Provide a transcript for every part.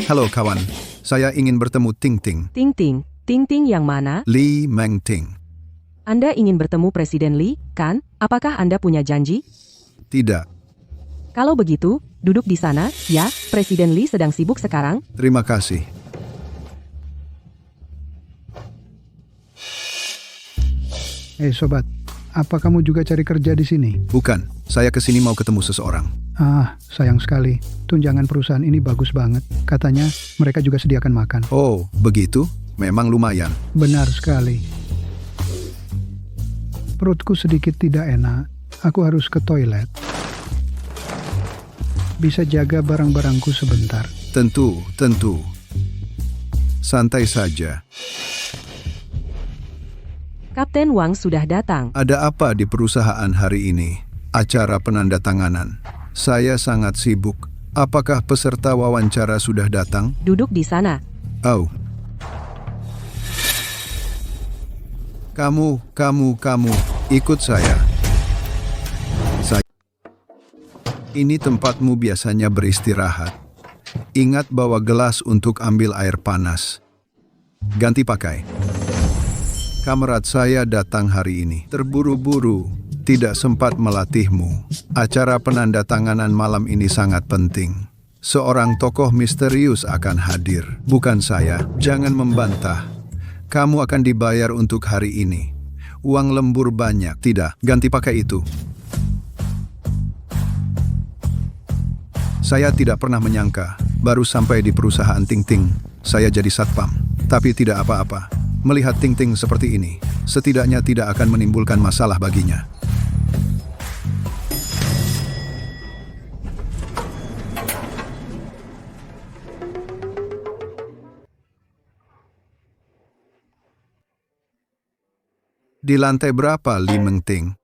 Halo kawan, saya ingin bertemu Ting Ting. Ting Ting, Ting Ting yang mana? Li Meng Ting. Anda ingin bertemu Presiden Li, kan? Apakah Anda punya janji? Tidak, Kalau begitu, duduk di sana, ya. Presiden Li sedang sibuk sekarang. terima kasih. Hei sobat, apa kamu juga cari kerja di sini? Bukan, saya kesini mau ketemu seseorang. Ah, sayang sekali. Tunjangan perusahaan ini bagus banget. Katanya mereka juga sediakan makan. Oh, begitu? Memang lumayan. Benar sekali. Perutku sedikit tidak enak. Aku harus ke toilet. Bisa jaga barang-barangku sebentar. Tentu. Santai saja. Kapten Wang sudah datang. Ada apa di perusahaan hari ini? Acara penandatanganan. Saya sangat sibuk. Apakah peserta wawancara sudah datang? Duduk di sana. Oh. Kamu, ikut saya. Ini tempatmu biasanya beristirahat. Ingat bawa gelas untuk ambil air panas. Ganti pakai. Kamerad saya datang hari ini. Terburu-buru, tidak sempat melatihmu. Acara penandatanganan malam ini sangat penting. Seorang tokoh misterius akan hadir. Bukan saya, jangan membantah. Kamu akan dibayar untuk hari ini. Uang lembur banyak. Tidak, ganti pakai itu. Saya tidak pernah menyangka, baru sampai di perusahaan Ting Ting, saya jadi satpam. Tapi tidak apa-apa. Melihat Ting Ting seperti ini, setidaknya tidak akan menimbulkan masalah baginya. Di lantai berapa Li Meng Ting?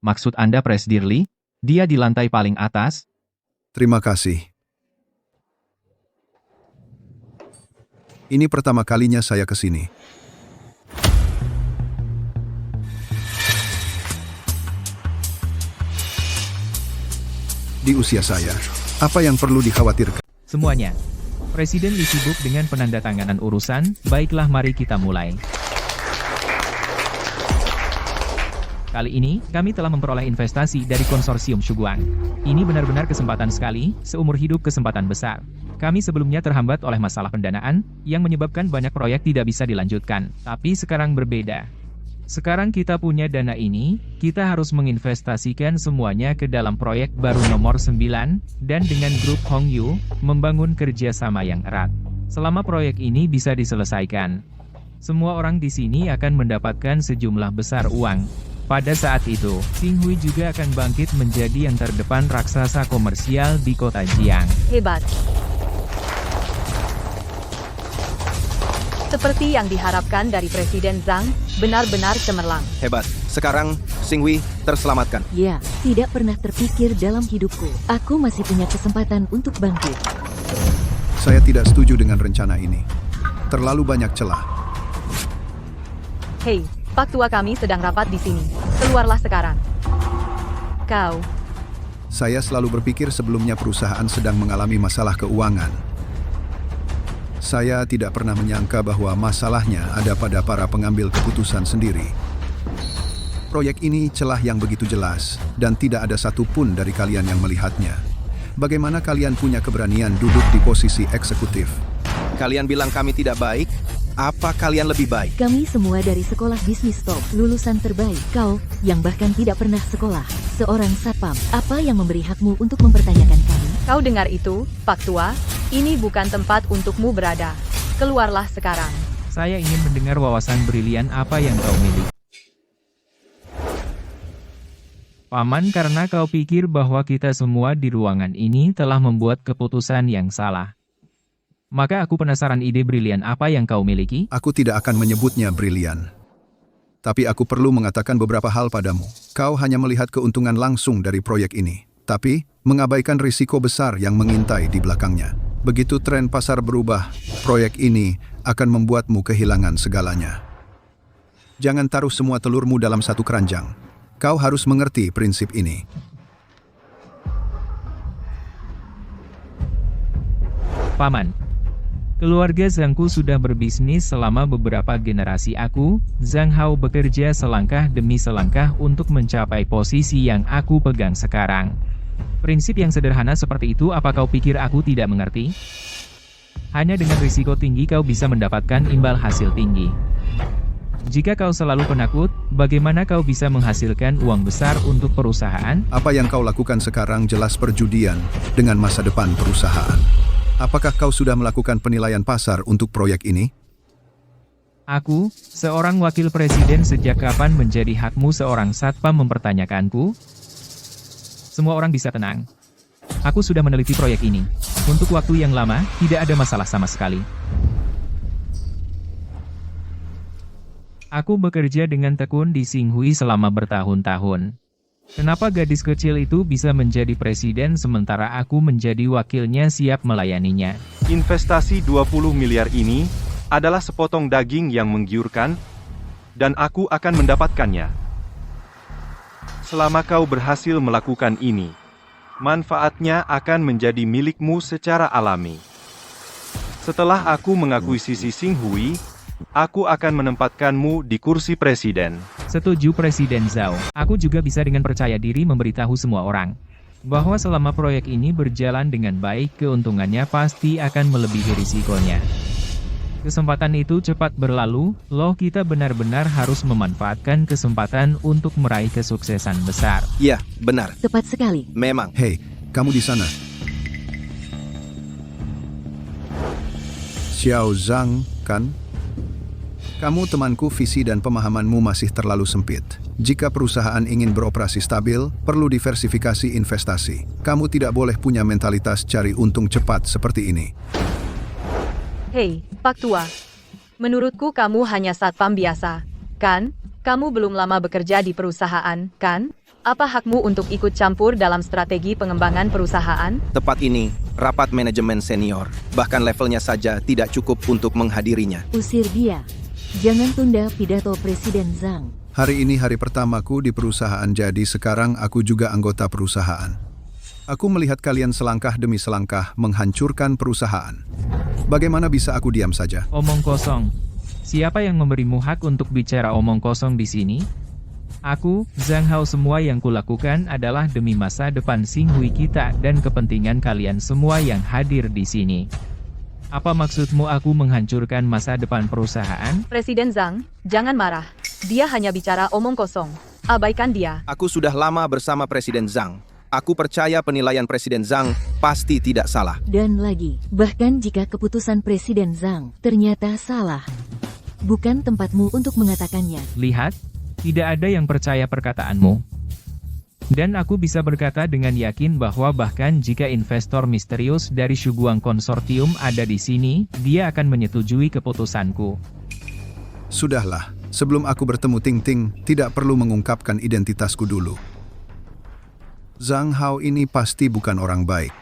Maksud Anda Presdir Li? Dia di lantai paling atas? Terima kasih. Ini pertama kalinya saya ke sini. Di usia saya, apa yang perlu dikhawatirkan? Semuanya. Presiden Li sibuk dengan penandatanganan urusan, baiklah mari kita mulai. Kali ini, kami telah memperoleh investasi dari konsorsium Shuguang. Ini benar-benar kesempatan sekali, seumur hidup kesempatan besar. Kami sebelumnya terhambat oleh masalah pendanaan, yang menyebabkan banyak proyek tidak bisa dilanjutkan. Tapi sekarang berbeda. Sekarang kita punya dana ini, kita harus menginvestasikan semuanya ke dalam proyek baru nomor 9, dan dengan grup Hongyu, membangun kerjasama yang erat. Selama proyek ini bisa diselesaikan, semua orang di sini akan mendapatkan sejumlah besar uang. Pada saat itu, Xing Hui juga akan bangkit menjadi yang terdepan raksasa komersial di kota Jiang. Hebat. Seperti yang diharapkan dari Presiden Zhang, benar-benar cemerlang. Hebat. Sekarang, Xing Hui terselamatkan. Ya, tidak pernah terpikir dalam hidupku. Aku masih punya kesempatan untuk bangkit. Saya tidak setuju dengan rencana ini. Terlalu banyak celah. Hei, Pak Tua kami sedang rapat di sini. Keluarlah sekarang. Kau. Saya selalu berpikir sebelumnya perusahaan sedang mengalami masalah keuangan. Saya tidak pernah menyangka bahwa masalahnya ada pada para pengambil keputusan sendiri. Proyek ini celah yang begitu jelas, dan tidak ada satupun dari kalian yang melihatnya. Bagaimana kalian punya keberanian duduk di posisi eksekutif? Kalian bilang kami tidak baik? Apa kalian lebih baik? Kami semua dari sekolah bisnis top, lulusan terbaik. Kau, yang bahkan tidak pernah sekolah, seorang satpam. Apa yang memberi hakmu untuk mempertanyakan kami? Kau dengar itu, Pak Tua? Ini bukan tempat untukmu berada. Keluarlah sekarang. Saya ingin mendengar wawasan brilian apa yang kau miliki. Paman, karena kau pikir bahwa kita semua di ruangan ini telah membuat keputusan yang salah. Maka aku penasaran ide brilian apa yang kau miliki? Aku tidak akan menyebutnya brilian. Tapi aku perlu mengatakan beberapa hal padamu. Kau hanya melihat keuntungan langsung dari proyek ini, tapi mengabaikan risiko besar yang mengintai di belakangnya. Begitu tren pasar berubah, proyek ini akan membuatmu kehilangan segalanya. Jangan taruh semua telurmu dalam satu keranjang. Kau harus mengerti prinsip ini. Paman. Keluarga Zhangku sudah berbisnis selama beberapa generasi. Zhang Hao, bekerja selangkah demi selangkah untuk mencapai posisi yang aku pegang sekarang. Prinsip yang sederhana seperti itu, apa kau pikir aku tidak mengerti? Hanya dengan risiko tinggi kau bisa mendapatkan imbal hasil tinggi. Jika kau selalu penakut, bagaimana kau bisa menghasilkan uang besar untuk perusahaan? Apa yang kau lakukan sekarang jelas perjudian dengan masa depan perusahaan. Apakah kau sudah melakukan penilaian pasar untuk proyek ini? Aku, seorang wakil presiden, sejak kapan menjadi hakmu seorang satpam mempertanyakanku? Semua orang bisa tenang. Aku sudah meneliti proyek ini. Untuk waktu yang lama, tidak ada masalah sama sekali. Aku bekerja dengan tekun di Xinghui selama bertahun-tahun. Kenapa gadis kecil itu bisa menjadi presiden sementara aku menjadi wakilnya siap melayaninya? Investasi 20 miliar ini adalah sepotong daging yang menggiurkan, dan aku akan mendapatkannya. Selama kau berhasil melakukan ini, manfaatnya akan menjadi milikmu secara alami. Setelah aku mengakuisisi Xinghui, aku akan menempatkanmu di kursi presiden. Setuju Presiden Zhao. Aku juga bisa dengan percaya diri memberitahu semua orang bahwa selama proyek ini berjalan dengan baik, keuntungannya pasti akan melebihi risikonya. Kesempatan itu cepat berlalu, loh, kita benar-benar harus memanfaatkan kesempatan untuk meraih kesuksesan besar. Ya, benar. Tepat sekali. Memang. Hei, kamu di sana. Xiao Zhang, kan? Kamu temanku, visi dan pemahamanmu masih terlalu sempit. Jika perusahaan ingin beroperasi stabil, perlu diversifikasi investasi. Kamu tidak boleh punya mentalitas cari untung cepat seperti ini. Hei, Pak Tua. Menurutku kamu hanya satpam biasa, kan? Kamu belum lama bekerja di perusahaan, kan? Apa hakmu untuk ikut campur dalam strategi pengembangan perusahaan? Tepat ini, rapat manajemen senior. Bahkan levelnya saja tidak cukup untuk menghadirinya. Usir dia. Jangan tunda pidato Presiden Zhang. Hari ini hari pertamaku di perusahaan, jadi sekarang aku juga anggota perusahaan. Aku melihat kalian selangkah demi selangkah menghancurkan perusahaan. Bagaimana bisa aku diam saja? Omong kosong. Siapa yang memberimu hak untuk bicara omong kosong di sini? Aku, Zhang Hao, semua yang kulakukan adalah demi masa depan Xinghui kita dan kepentingan kalian semua yang hadir di sini. Apa maksudmu aku menghancurkan masa depan perusahaan? Presiden Zhang, jangan marah. Dia hanya bicara omong kosong. Abaikan dia. Aku sudah lama bersama Presiden Zhang. Aku percaya penilaian Presiden Zhang pasti tidak salah. Dan lagi, bahkan jika keputusan Presiden Zhang ternyata salah, bukan tempatmu untuk mengatakannya. Lihat, tidak ada yang percaya perkataanmu. Dan aku bisa berkata dengan yakin bahwa bahkan jika investor misterius dari Shuguang Konsortium ada di sini, dia akan menyetujui keputusanku. Sudahlah, sebelum aku bertemu Ting Ting, tidak perlu mengungkapkan identitasku dulu. Zhang Hao ini pasti bukan orang baik.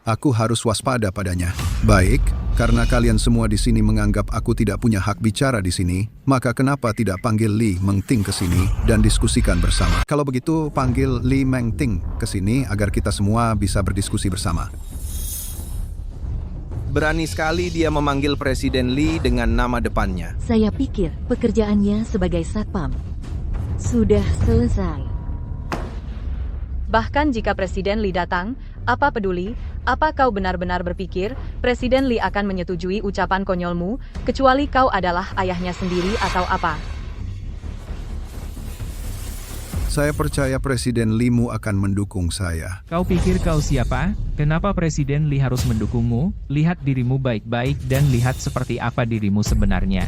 Aku harus waspada padanya. Baik, karena kalian semua di sini menganggap aku tidak punya hak bicara di sini, maka kenapa tidak panggil Li Mengting ke sini dan diskusikan bersama? Kalau begitu, panggil Li Mengting ke sini agar kita semua bisa berdiskusi bersama. Berani sekali dia memanggil Presiden Li dengan nama depannya. Saya pikir pekerjaannya sebagai satpam sudah selesai. Bahkan jika Presiden Li datang, apa peduli? Apa kau benar-benar berpikir Presiden Li akan menyetujui ucapan konyolmu, kecuali kau adalah ayahnya sendiri atau apa? Saya percaya Presiden Limu akan mendukung saya. Kau pikir kau siapa? Kenapa Presiden Li harus mendukungmu? Lihat dirimu baik-baik dan lihat seperti apa dirimu sebenarnya.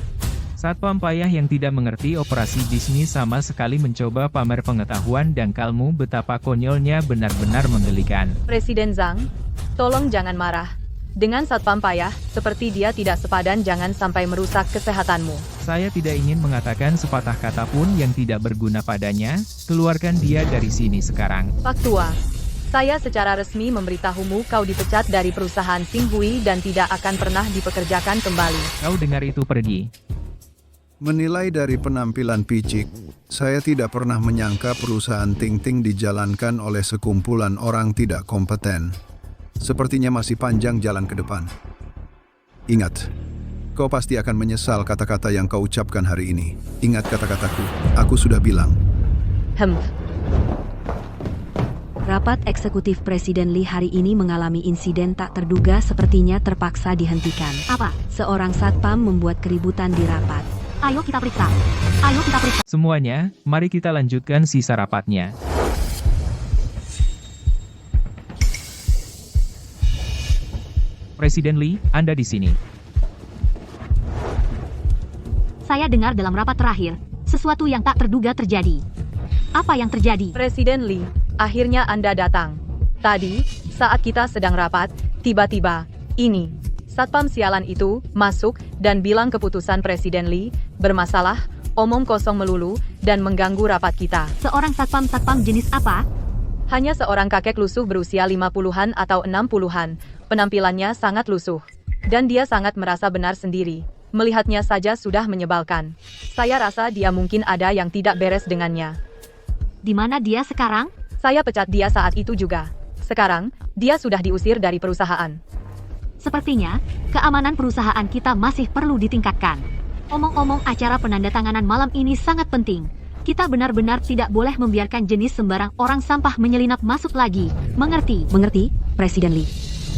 Satpam payah yang tidak mengerti operasi bisnis sama sekali mencoba pamer pengetahuan dangkalmu, betapa konyolnya, benar-benar menggelikan. Presiden Zhang, tolong jangan marah. Dengan satpam payah, seperti dia tidak sepadan, jangan sampai merusak kesehatanmu. Saya tidak ingin mengatakan sepatah kata pun yang tidak berguna padanya, keluarkan dia dari sini sekarang. Pak Tua, saya secara resmi memberitahumu kau dipecat dari perusahaan Xinghui dan tidak akan pernah dipekerjakan kembali. Kau dengar itu, pergi. Menilai dari penampilan picik, saya tidak pernah menyangka perusahaan Ting Ting dijalankan oleh sekumpulan orang tidak kompeten. Sepertinya masih panjang jalan ke depan. Ingat, kau pasti akan menyesal kata-kata yang kau ucapkan hari ini. Ingat kata-kataku, aku sudah bilang. Rapat eksekutif Presiden Lee hari ini mengalami insiden tak terduga sepertinya terpaksa dihentikan. Apa? Seorang satpam membuat keributan di rapat. Ayo kita periksa. Semuanya, mari kita lanjutkan sisa rapatnya. Presiden Lee, Anda di sini. Saya dengar dalam rapat terakhir, sesuatu yang tak terduga terjadi. Apa yang terjadi? Presiden Lee, akhirnya Anda datang. Tadi, saat kita sedang rapat, tiba-tiba, ini, satpam sialan itu, masuk, dan bilang keputusan Presiden Lee, bermasalah, omong kosong melulu, dan mengganggu rapat kita. Seorang satpam jenis apa? Hanya seorang kakek lusuh berusia 50-an atau 60-an, penampilannya sangat lusuh. Dan dia sangat merasa benar sendiri. Melihatnya saja sudah menyebalkan. Saya rasa dia mungkin ada yang tidak beres dengannya. Di mana dia sekarang? Saya pecat dia saat itu juga. Sekarang, dia sudah diusir dari perusahaan. Sepertinya, keamanan perusahaan kita masih perlu ditingkatkan. Omong-omong, acara penandatanganan malam ini sangat penting. Kita benar-benar tidak boleh membiarkan jenis sembarang orang sampah menyelinap masuk lagi. Mengerti? Mengerti, Presiden Lee.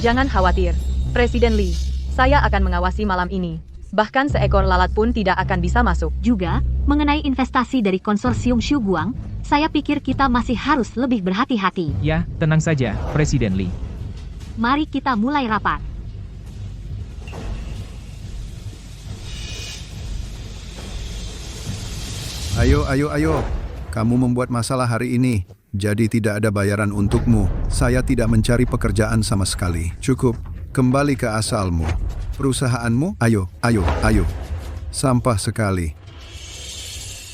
Jangan khawatir, Presiden Lee. Saya akan mengawasi malam ini. Bahkan seekor lalat pun tidak akan bisa masuk. Juga, mengenai investasi dari konsorsium Shuguang, saya pikir kita masih harus lebih berhati-hati. Ya, tenang saja, Presiden Lee. Mari kita mulai rapat. Ayo. Kamu membuat masalah hari ini, jadi tidak ada bayaran untukmu. Saya tidak mencari pekerjaan sama sekali. Cukup, kembali ke asalmu. Perusahaanmu, ayo. Sampah sekali.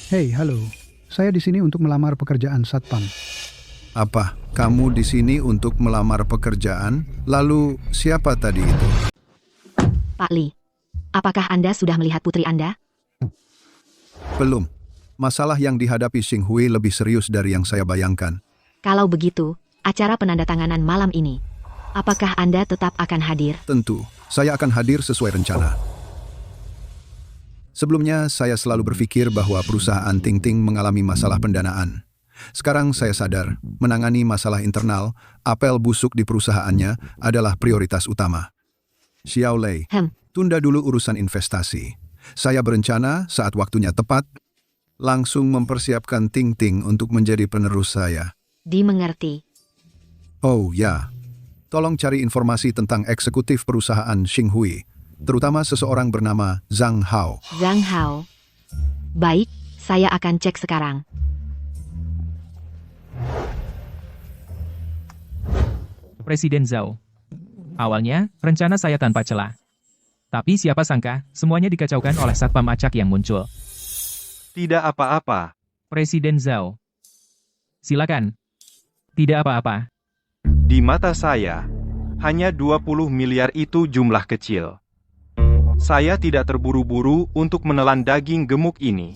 Hei, halo. Saya di sini untuk melamar pekerjaan satpam. Apa? Kamu di sini untuk melamar pekerjaan? Lalu, siapa tadi itu? Pak Lee, apakah Anda sudah melihat putri Anda? Belum. Masalah yang dihadapi Xing Hui lebih serius dari yang saya bayangkan. Kalau begitu, acara penandatanganan malam ini, apakah Anda tetap akan hadir? Tentu, saya akan hadir sesuai rencana. Sebelumnya, saya selalu berpikir bahwa perusahaan Ting Ting mengalami masalah pendanaan. Sekarang saya sadar, menangani masalah internal, apel busuk di perusahaannya adalah prioritas utama. Xiao Lei, tunda dulu urusan investasi. Saya berencana saat waktunya tepat, langsung mempersiapkan Ting Ting untuk menjadi penerus saya. Dimengerti. Oh ya, tolong cari informasi tentang eksekutif perusahaan Xing Hui, terutama seseorang bernama Zhang Hao. Zhang Hao. Baik, saya akan cek sekarang. Presiden Zhao. Awalnya, rencana saya tanpa celah. Tapi siapa sangka, semuanya dikacaukan oleh satpam acak yang muncul. Tidak apa-apa. Presiden Zhao. Silakan. Tidak apa-apa. Di mata saya, hanya 20 miliar itu jumlah kecil. Saya tidak terburu-buru untuk menelan daging gemuk ini.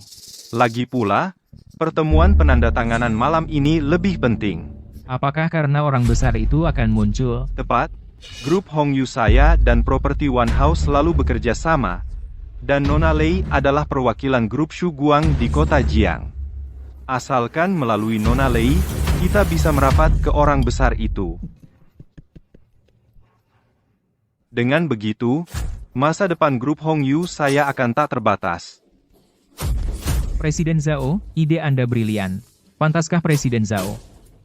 Lagi pula, pertemuan penandatanganan malam ini lebih penting. Apakah karena orang besar itu akan muncul? Tepat, grup Hongyu saya dan properti One House selalu bekerja sama. Dan Nona Lei adalah perwakilan grup Shuguang di kota Jiang. Asalkan melalui Nona Lei, kita bisa merapat ke orang besar itu. Dengan begitu, masa depan grup Hongyu saya akan tak terbatas. Presiden Zhao, ide Anda brilian. Pantaskah Presiden Zhao?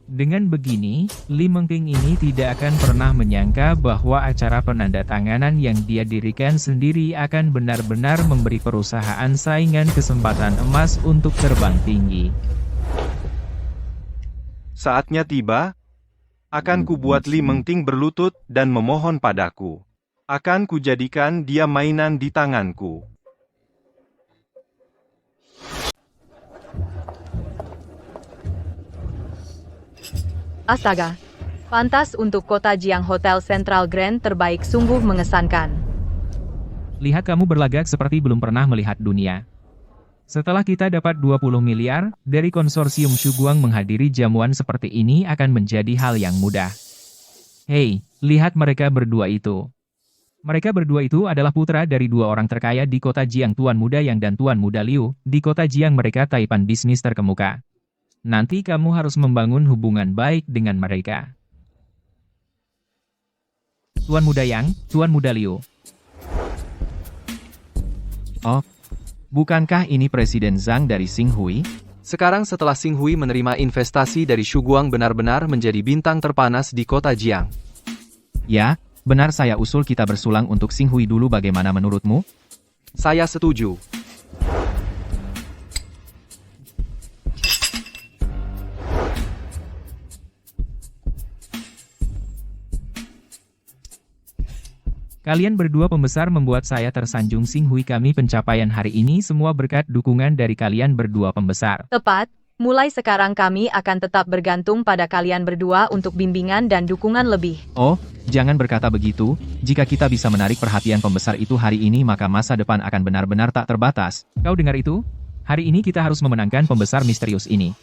Dengan begini, Li Mengking ini tidak akan pernah menyangka bahwa acara penandatanganan yang dia dirikan sendiri akan benar-benar memberi perusahaan saingan kesempatan emas untuk terbang tinggi. Saatnya tiba, akan kubuat Li Mengting berlutut dan memohon padaku. Akan kujadikan dia mainan di tanganku. Astaga, pantas untuk kota Jiang Hotel Central Grand terbaik, sungguh mengesankan. Lihat kamu berlagak seperti belum pernah melihat dunia. Setelah kita dapat 20 miliar, dari konsorsium Shuguang menghadiri jamuan seperti ini akan menjadi hal yang mudah. Hei, lihat mereka berdua itu. Mereka berdua itu adalah putra dari dua orang terkaya di kota Jiang, Tuan Muda Yang dan Tuan Muda Liu. Di kota Jiang mereka taipan bisnis terkemuka. Nanti kamu harus membangun hubungan baik dengan mereka. Tuan Muda Yang, Tuan Muda Liu. Oh, bukankah ini Presiden Zhang dari Xinghui? Sekarang setelah Xinghui menerima investasi dari Shuguang benar-benar menjadi bintang terpanas di kota Jiang. Ya, benar, saya usul kita bersulang untuk Xinghui dulu, bagaimana menurutmu? Saya setuju. Kalian berdua pembesar membuat saya tersanjung. Xinghui, kami pencapaian hari ini semua berkat dukungan dari kalian berdua pembesar. Tepat, mulai sekarang kami akan tetap bergantung pada kalian berdua untuk bimbingan dan dukungan lebih. Oh, jangan berkata begitu. Jika kita bisa menarik perhatian pembesar itu hari ini, maka masa depan akan benar-benar tak terbatas. Kau dengar itu? Hari ini kita harus memenangkan pembesar misterius ini.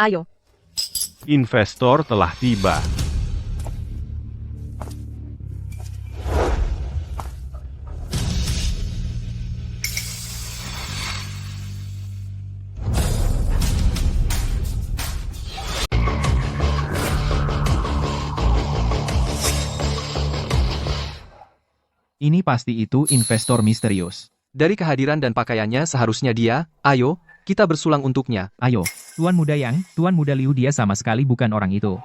Ayo. Investor telah tiba. Ini pasti itu investor misterius. Dari kehadiran dan pakaiannya seharusnya dia, ayo, kita bersulang untuknya. Ayo, Tuan Muda Yang, Tuan Muda Liu, dia sama sekali bukan orang itu.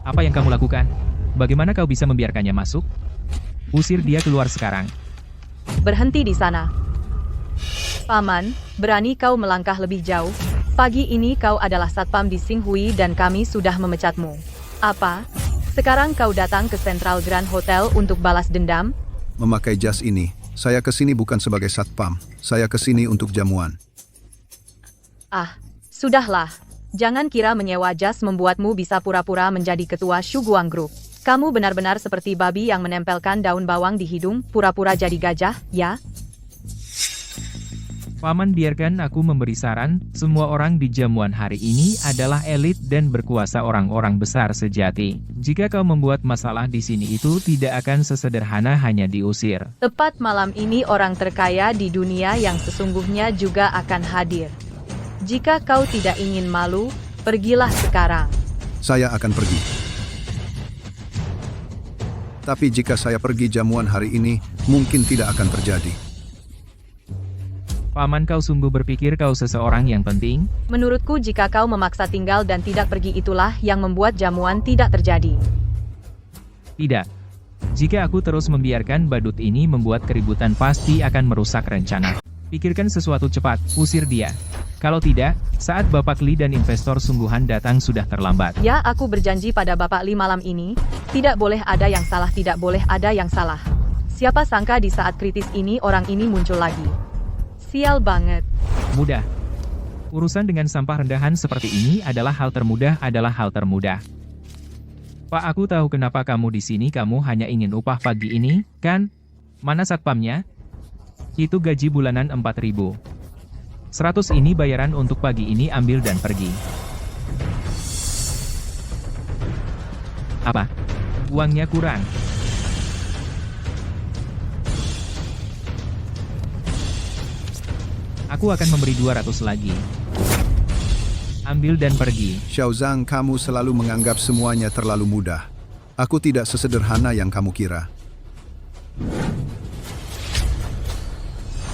Apa yang kamu lakukan? Bagaimana kau bisa membiarkannya masuk? Usir dia keluar sekarang. Berhenti di sana. Paman, berani kau melangkah lebih jauh? Pagi ini kau adalah satpam di Xinghui dan kami sudah memecatmu. Apa? Sekarang kau datang ke Central Grand Hotel untuk balas dendam? Memakai jas ini, saya kesini bukan sebagai satpam. Saya kesini untuk jamuan. Ah, sudahlah. Jangan kira menyewa jas membuatmu bisa pura-pura menjadi ketua Shuguang Group. Kamu benar-benar seperti babi yang menempelkan daun bawang di hidung, pura-pura jadi gajah, ya? Paman, biarkan aku memberi saran, semua orang di jamuan hari ini adalah elit dan berkuasa, orang-orang besar sejati. Jika kau membuat masalah di sini, itu tidak akan sesederhana hanya diusir. Tepat malam ini orang terkaya di dunia yang sesungguhnya juga akan hadir. Jika kau tidak ingin malu, pergilah sekarang. Saya akan pergi. Tapi jika saya pergi jamuan hari ini, mungkin tidak akan terjadi. Paman, kau sungguh berpikir kau seseorang yang penting? Menurutku jika kau memaksa tinggal dan tidak pergi, itulah yang membuat jamuan tidak terjadi. Tidak. Jika aku terus membiarkan badut ini membuat keributan, pasti akan merusak rencana. Pikirkan sesuatu cepat, usir dia. Kalau tidak, saat Bapak Li dan investor sungguhan datang sudah terlambat. Ya, aku berjanji pada Bapak Li malam ini, tidak boleh ada yang salah, tidak boleh ada yang salah. Siapa sangka di saat kritis ini orang ini muncul lagi. Sial banget. Mudah. Urusan dengan sampah rendahan seperti ini adalah hal termudah. Pak, aku tahu kenapa kamu di sini, kamu hanya ingin upah pagi ini, kan? Mana satpamnya? Itu gaji bulanan 4.000. 100 ini bayaran untuk pagi ini, ambil dan pergi. Apa? Uangnya kurang. Aku akan memberi 200 lagi. Ambil dan pergi. Xiao Zhang, kamu selalu menganggap semuanya terlalu mudah. Aku tidak sesederhana yang kamu kira.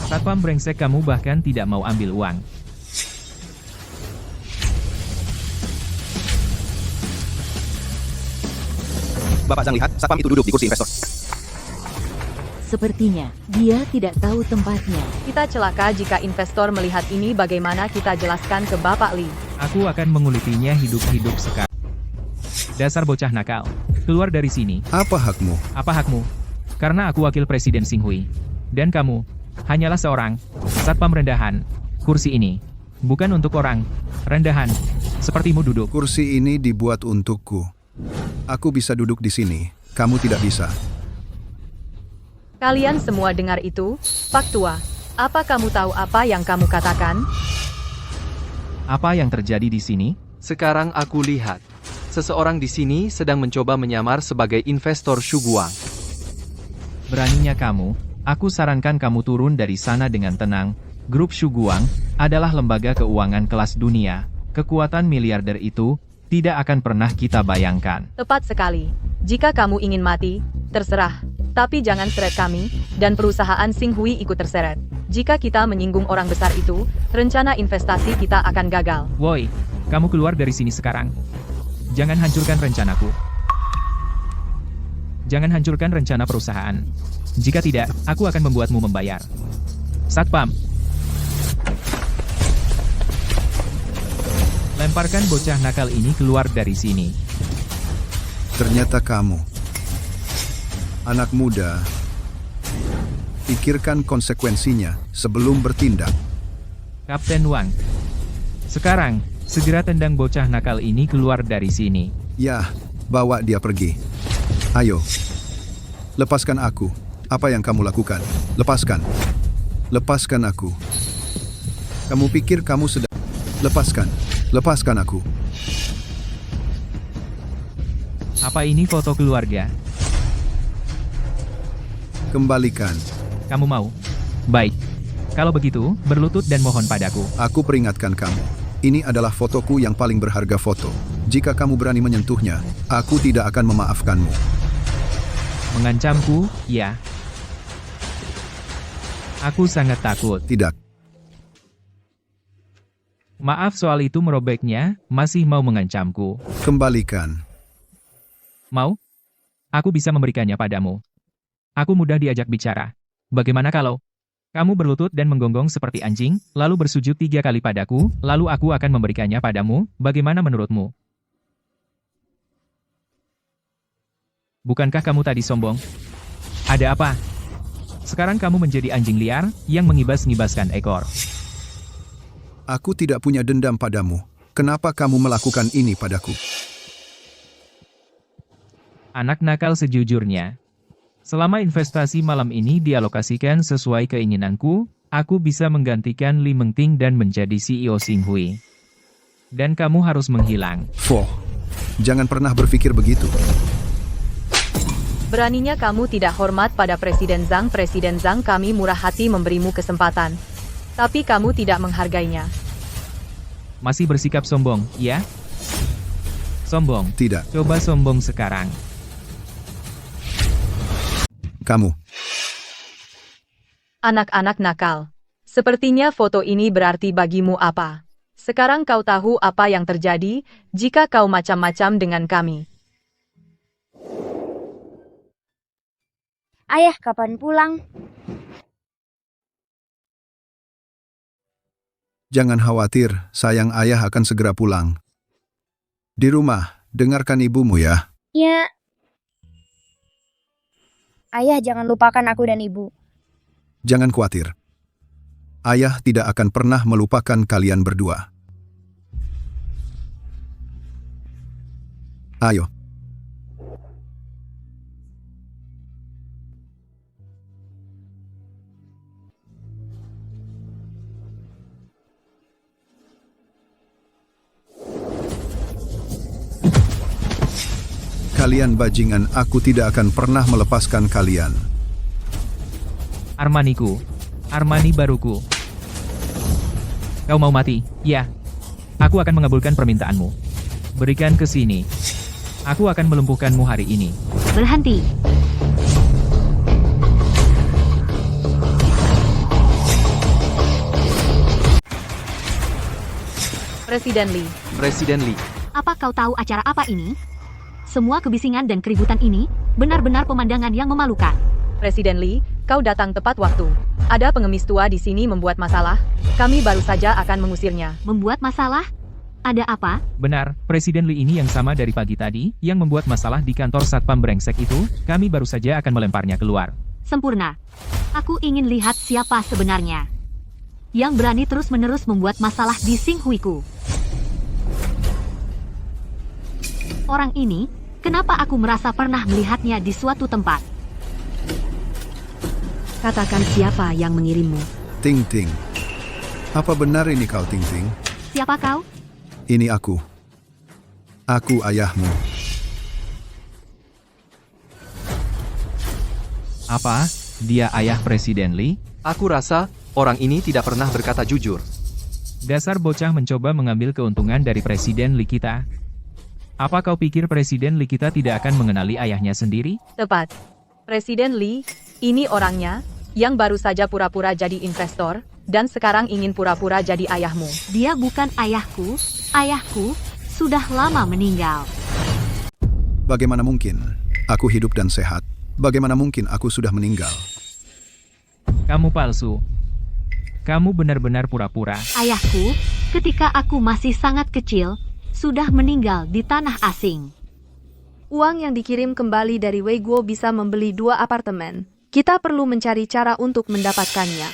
Satpam brengsek, kamu bahkan tidak mau ambil uang. Bapak Zhang, lihat, satpam itu duduk di kursi investor. Sepertinya, dia tidak tahu tempatnya. Kita celaka jika investor melihat ini, bagaimana kita jelaskan ke Bapak Li? Aku akan mengulitinya hidup-hidup sekarang. Dasar bocah nakal. Keluar dari sini. Apa hakmu? Apa hakmu? Karena aku wakil Presiden Xinghui. Dan kamu, hanyalah seorang satpam rendahan. Kursi ini bukan untuk orang rendahan sepertimu duduk. Kursi ini dibuat untukku. Aku bisa duduk di sini, kamu tidak bisa. Kalian semua dengar itu? Pak Tua, apa kamu tahu apa yang kamu katakan? Apa yang terjadi di sini? Sekarang aku lihat. Seseorang di sini sedang mencoba menyamar sebagai investor Shuguang. Beraninya kamu, aku sarankan kamu turun dari sana dengan tenang. Grup Shuguang adalah lembaga keuangan kelas dunia. Kekuatan miliarder itu tidak akan pernah kita bayangkan. Tepat sekali. Jika kamu ingin mati, terserah. Tapi jangan seret kami, dan perusahaan Xinghui ikut terseret. Jika kita menyinggung orang besar itu, rencana investasi kita akan gagal. Woi, kamu keluar dari sini sekarang. Jangan hancurkan rencanaku. Jangan hancurkan rencana perusahaan. Jika tidak, aku akan membuatmu membayar. Satpam. Lemparkan bocah nakal ini keluar dari sini. Ternyata kamu. Anak muda. Pikirkan konsekuensinya sebelum bertindak. Kapten Wang. Sekarang, segera tendang bocah nakal ini keluar dari sini. Ya, bawa dia pergi. Ayo. Lepaskan aku. Apa yang kamu lakukan? Lepaskan. Lepaskan aku. Kamu pikir kamu sedang... Lepaskan. Lepaskan aku. Apa ini foto keluarga? Kembalikan. Kamu mau? Baik. Kalau begitu, berlutut dan mohon padaku. Aku peringatkan kamu. Ini adalah fotoku yang paling berharga foto. Jika kamu berani menyentuhnya, aku tidak akan memaafkanmu. Mengancamku, ya. Aku sangat takut. Tidak. Maaf soal itu merobeknya, masih mau mengancamku. Kembalikan. Mau? Aku bisa memberikannya padamu. Aku mudah diajak bicara. Bagaimana kalau kamu berlutut dan menggonggong seperti anjing, lalu bersujud 3 kali padaku, lalu aku akan memberikannya padamu, bagaimana menurutmu? Bukankah kamu tadi sombong? Ada apa? Sekarang kamu menjadi anjing liar, yang mengibas-ngibaskan ekor. Aku tidak punya dendam padamu. Kenapa kamu melakukan ini padaku? Anak nakal sejujurnya. Selama investasi malam ini dialokasikan sesuai keinginanku, aku bisa menggantikan Li Mengting dan menjadi CEO Xinghui. Dan kamu harus menghilang. Foh, jangan pernah berpikir begitu. Beraninya kamu tidak hormat pada Presiden Zhang. Presiden Zhang, kami murah hati memberimu kesempatan. Tapi kamu tidak menghargainya. Masih bersikap sombong, ya? Sombong. Tidak. Coba sombong sekarang. Kamu. Anak-anak nakal. Sepertinya foto ini berarti bagimu apa? Sekarang kau tahu apa yang terjadi jika kau macam-macam dengan kami. Ayah, kapan pulang? Jangan khawatir, sayang ayah akan segera pulang. Di rumah, dengarkan ibumu ya. Ya. Ayah, jangan lupakan aku dan ibu. Jangan khawatir. Ayah tidak akan pernah melupakan kalian berdua. Ayo. Kalian bajingan, aku tidak akan pernah melepaskan kalian. Armaniku. Armani baruku. Kau mau mati? Ya. Aku akan mengabulkan permintaanmu. Berikan ke sini. Aku akan melumpuhkanmu hari ini. Berhenti. Presiden Li. Presiden Li. Apa kau tahu acara apa ini? Semua kebisingan dan keributan ini benar-benar pemandangan yang memalukan. Presiden Li, kau datang tepat waktu. Ada pengemis tua di sini membuat masalah. Kami baru saja akan mengusirnya. Membuat masalah? Ada apa? Benar, Presiden Li ini yang sama dari pagi tadi, yang membuat masalah di kantor Satpam brengsek itu, kami baru saja akan melemparnya keluar. Sempurna. Aku ingin lihat siapa sebenarnya yang berani terus-menerus membuat masalah di Xinghui-ku. Orang ini, kenapa aku merasa pernah melihatnya di suatu tempat? Katakan siapa yang mengirimmu. Ting Ting. Apa benar ini kau, Ting Ting? Siapa kau? Ini aku. Aku ayahmu. Apa? Dia ayah Presiden Lee? Aku rasa, orang ini tidak pernah berkata jujur. Dasar bocah mencoba mengambil keuntungan dari Presiden Lee kita. Apa kau pikir Presiden Lee kita tidak akan mengenali ayahnya sendiri? Tepat. Presiden Lee, ini orangnya, yang baru saja pura-pura jadi investor, dan sekarang ingin pura-pura jadi ayahmu. Dia bukan ayahku. Ayahku sudah lama meninggal. Bagaimana mungkin? Aku hidup dan sehat. Bagaimana mungkin aku sudah meninggal? Kamu palsu. Kamu benar-benar pura-pura. Ayahku, ketika aku masih sangat kecil, sudah meninggal di tanah asing. Uang yang dikirim kembali dari Wei Guo bisa membeli 2 apartemen. Kita perlu mencari cara untuk mendapatkannya.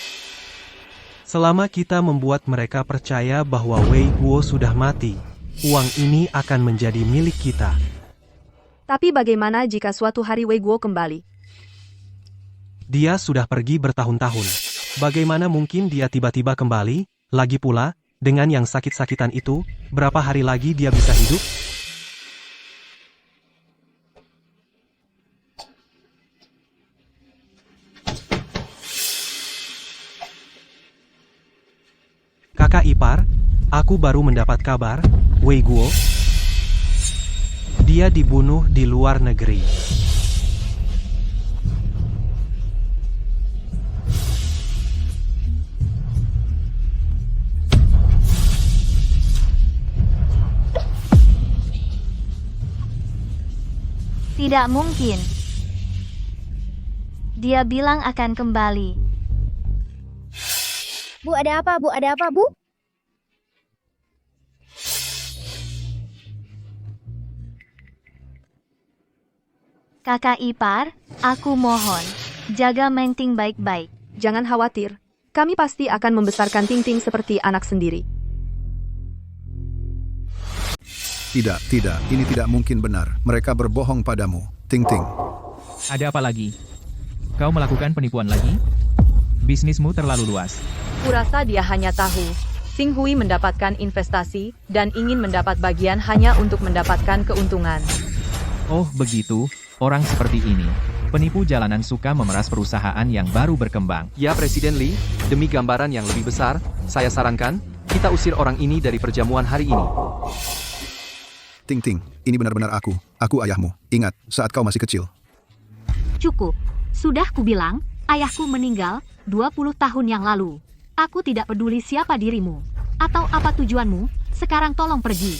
Selama kita membuat mereka percaya bahwa Wei Guo sudah mati, uang ini akan menjadi milik kita. Tapi bagaimana jika suatu hari Wei Guo kembali? Dia sudah pergi bertahun-tahun. Bagaimana mungkin dia tiba-tiba kembali? Lagi pula, dengan yang sakit-sakitan itu, berapa hari lagi dia bisa hidup? Kakak ipar, aku baru mendapat kabar, Wei Guo. Dia dibunuh di luar negeri. Tidak mungkin. Dia bilang akan kembali. Bu, ada apa? Bu, ada apa, Bu? Kakak ipar, aku mohon, jaga Meng Ting baik-baik. Jangan khawatir. Kami pasti akan membesarkan Ting Ting seperti anak sendiri. Tidak, ini tidak mungkin benar. Mereka berbohong padamu, Ting Ting. Ada apa lagi? Kau melakukan penipuan lagi? Bisnismu terlalu luas. Kurasa dia hanya tahu. Xing Hui mendapatkan investasi, dan ingin mendapat bagian hanya untuk mendapatkan keuntungan. Oh begitu, orang seperti ini. Penipu jalanan suka memeras perusahaan yang baru berkembang. Ya Presiden Lee, demi gambaran yang lebih besar, saya sarankan, kita usir orang ini dari perjamuan hari ini. Ting Ting, ini benar-benar aku. Aku ayahmu. Ingat, saat kau masih kecil. Cukup. Sudah kubilang, ayahku meninggal 20 tahun yang lalu. Aku tidak peduli siapa dirimu. Atau apa tujuanmu, sekarang tolong pergi.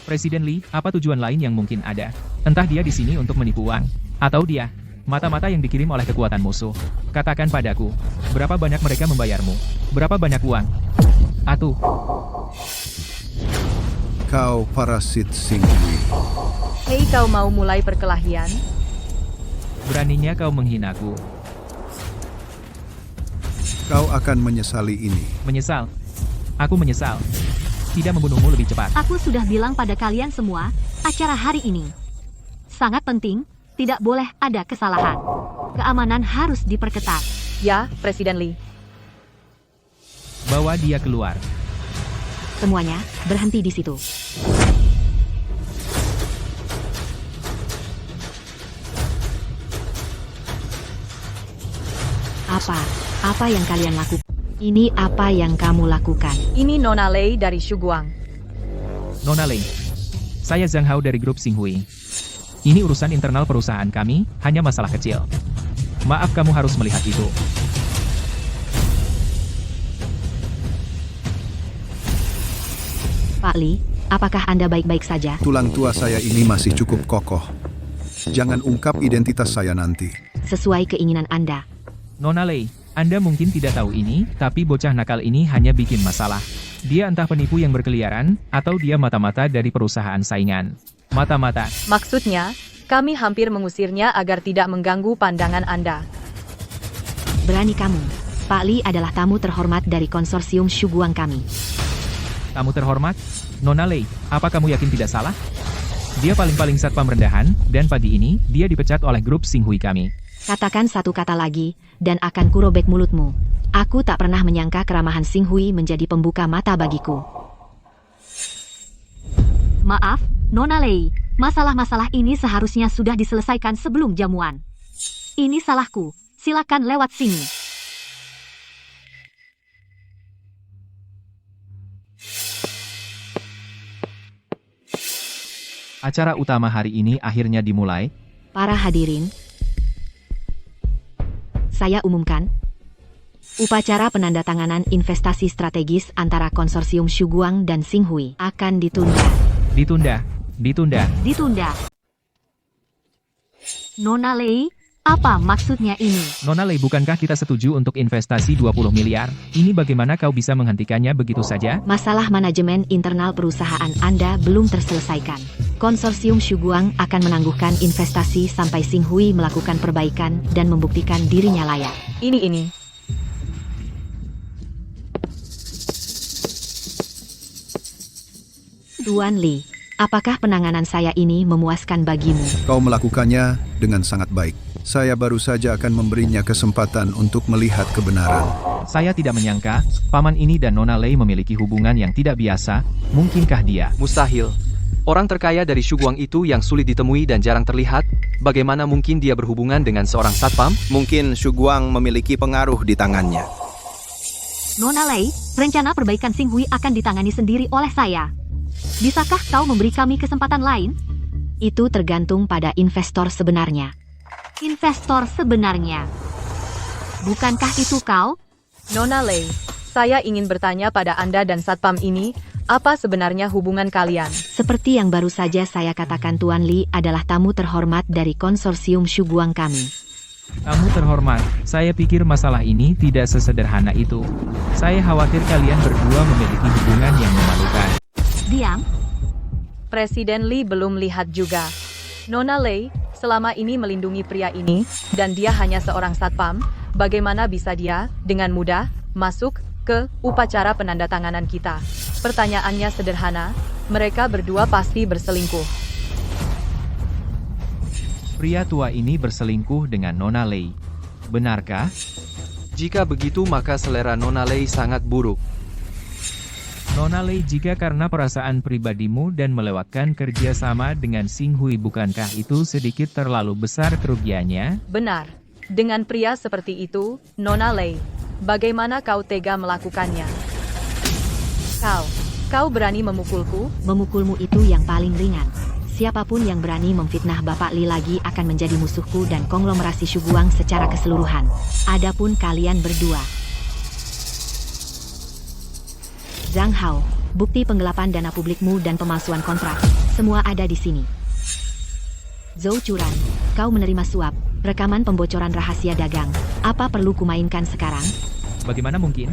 Presiden Lee, apa tujuan lain yang mungkin ada? Entah dia di sini untuk menipu uang, atau dia, mata-mata yang dikirim oleh kekuatan musuh. Katakan padaku, berapa banyak mereka membayarmu? Berapa banyak uang? Atuh. Kau parasit Xing Hui. Hei, kau mau mulai perkelahian? Beraninya kau menghinaku. Kau akan menyesali ini. Menyesal. Aku menyesal. Tidak membunuhmu lebih cepat. Aku sudah bilang pada kalian semua, acara hari ini sangat penting, tidak boleh ada kesalahan. Keamanan harus diperketat. Ya, Presiden Lee. Bawa dia keluar. Semuanya, berhenti di situ. Apa yang kalian lakukan? Ini apa yang kamu lakukan? Ini Nona Lei dari Shuguang. Nona Lei. Saya Zhang Hao dari grup Xing Hui. Ini urusan internal perusahaan kami, hanya masalah kecil. Maaf kamu harus melihat itu. Pak Li, apakah Anda baik-baik saja? Tulang tua saya ini masih cukup kokoh. Jangan ungkap identitas saya nanti. Sesuai keinginan Anda. Nona Lei, Anda mungkin tidak tahu ini, tapi bocah nakal ini hanya bikin masalah. Dia entah penipu yang berkeliaran, atau dia mata-mata dari perusahaan saingan. Mata-mata. Maksudnya, kami hampir mengusirnya agar tidak mengganggu pandangan Anda. Berani kamu. Pak Li adalah tamu terhormat dari konsorsium Shuguang kami. Tamu terhormat? Nona Lei, apa kamu yakin tidak salah? Dia paling-paling satpam rendahan, dan pagi ini, dia dipecat oleh grup Xing Hui kami. Katakan satu kata lagi, dan akan kurobek mulutmu. Aku tak pernah menyangka keramahan Xing Hui menjadi pembuka mata bagiku. Maaf, Nona Lei. Masalah-masalah ini seharusnya sudah diselesaikan sebelum jamuan. Ini salahku. Silakan lewat sini. Acara utama hari ini akhirnya dimulai. Para hadirin, saya umumkan, upacara penandatanganan investasi strategis antara konsorsium Shuguang dan Xing Hui akan ditunda. Ditunda. Nona Lei, apa maksudnya ini? Nona Lei, bukankah kita setuju untuk investasi 20 miliar? Ini bagaimana kau bisa menghentikannya begitu saja? Masalah manajemen internal perusahaan Anda belum terselesaikan. Konsorsium Shuguang akan menangguhkan investasi sampai Xing Hui melakukan perbaikan dan membuktikan dirinya layak. Ini. Tuan Li, apakah penanganan saya ini memuaskan bagimu? Kau melakukannya dengan sangat baik. Saya baru saja akan memberinya kesempatan untuk melihat kebenaran. Saya tidak menyangka, paman ini dan Nona Lei memiliki hubungan yang tidak biasa. Mungkinkah dia? Mustahil. Orang terkaya dari Shuguang itu yang sulit ditemui dan jarang terlihat, bagaimana mungkin dia berhubungan dengan seorang satpam? Mungkin Shuguang memiliki pengaruh di tangannya. Nona Lei, rencana perbaikan Xing Hui akan ditangani sendiri oleh saya. Bisakah kau memberi kami kesempatan lain? Itu tergantung pada investor sebenarnya. Investor sebenarnya. Bukankah itu kau? Nona Lei, saya ingin bertanya pada Anda dan Satpam ini, apa sebenarnya hubungan kalian? Seperti yang baru saja saya katakan, Tuan Li adalah tamu terhormat dari konsorsium Shuguang kami. Tamu terhormat, saya pikir masalah ini tidak sesederhana itu. Saya khawatir kalian berdua memiliki hubungan yang memalukan. Diam. Presiden Li belum lihat juga. Nona Lei, selama ini melindungi pria ini, dan dia hanya seorang satpam, bagaimana bisa dia, dengan mudah, masuk ke upacara penandatanganan kita? Pertanyaannya sederhana, mereka berdua pasti berselingkuh. Pria tua ini berselingkuh dengan Nona Lei. Benarkah? Jika begitu maka selera Nona Lei sangat buruk. Nona Lei, jika karena perasaan pribadimu dan melewatkan kerjasama dengan Xing Hui, bukankah itu sedikit terlalu besar kerugiannya? Benar. Dengan pria seperti itu, Nona Lei, bagaimana kau tega melakukannya? Kau berani memukulku? Memukulmu itu yang paling ringan. Siapapun yang berani memfitnah Bapak Li lagi akan menjadi musuhku dan konglomerasi Shuguang secara keseluruhan. Adapun kalian berdua, Zhang Hao, bukti penggelapan dana publikmu dan pemalsuan kontrak, semua ada di sini. Zhou Churan, kau menerima suap, rekaman pembocoran rahasia dagang. Apa perlu kumainkan sekarang? Bagaimana mungkin?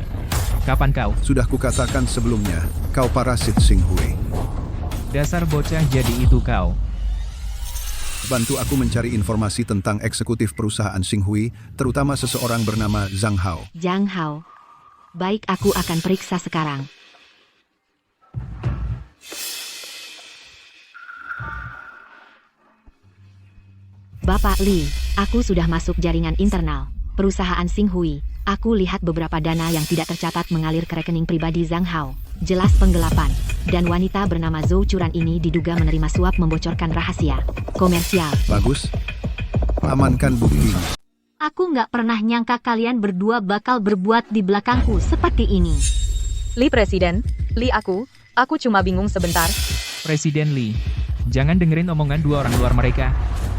Kapan kau? Sudah kukatakan sebelumnya, kau parasit Xing Hui. Dasar bocah, jadi itu kau. Bantu aku mencari informasi tentang eksekutif perusahaan Xing Hui, terutama seseorang bernama Zhang Hao. Zhang Hao. Baik, aku akan periksa sekarang. Bapak Li, aku sudah masuk jaringan internal perusahaan Xing Hui. Aku lihat beberapa dana yang tidak tercatat mengalir ke rekening pribadi Zhang Hao. Jelas penggelapan. Dan wanita bernama Zhou Churan ini diduga menerima suap membocorkan rahasia komersial. Bagus. Amankan buktinya. Aku nggak pernah nyangka kalian berdua bakal berbuat di belakangku seperti ini. Li Presiden, Li aku cuma bingung sebentar. Presiden Li, jangan dengerin omongan dua orang luar mereka.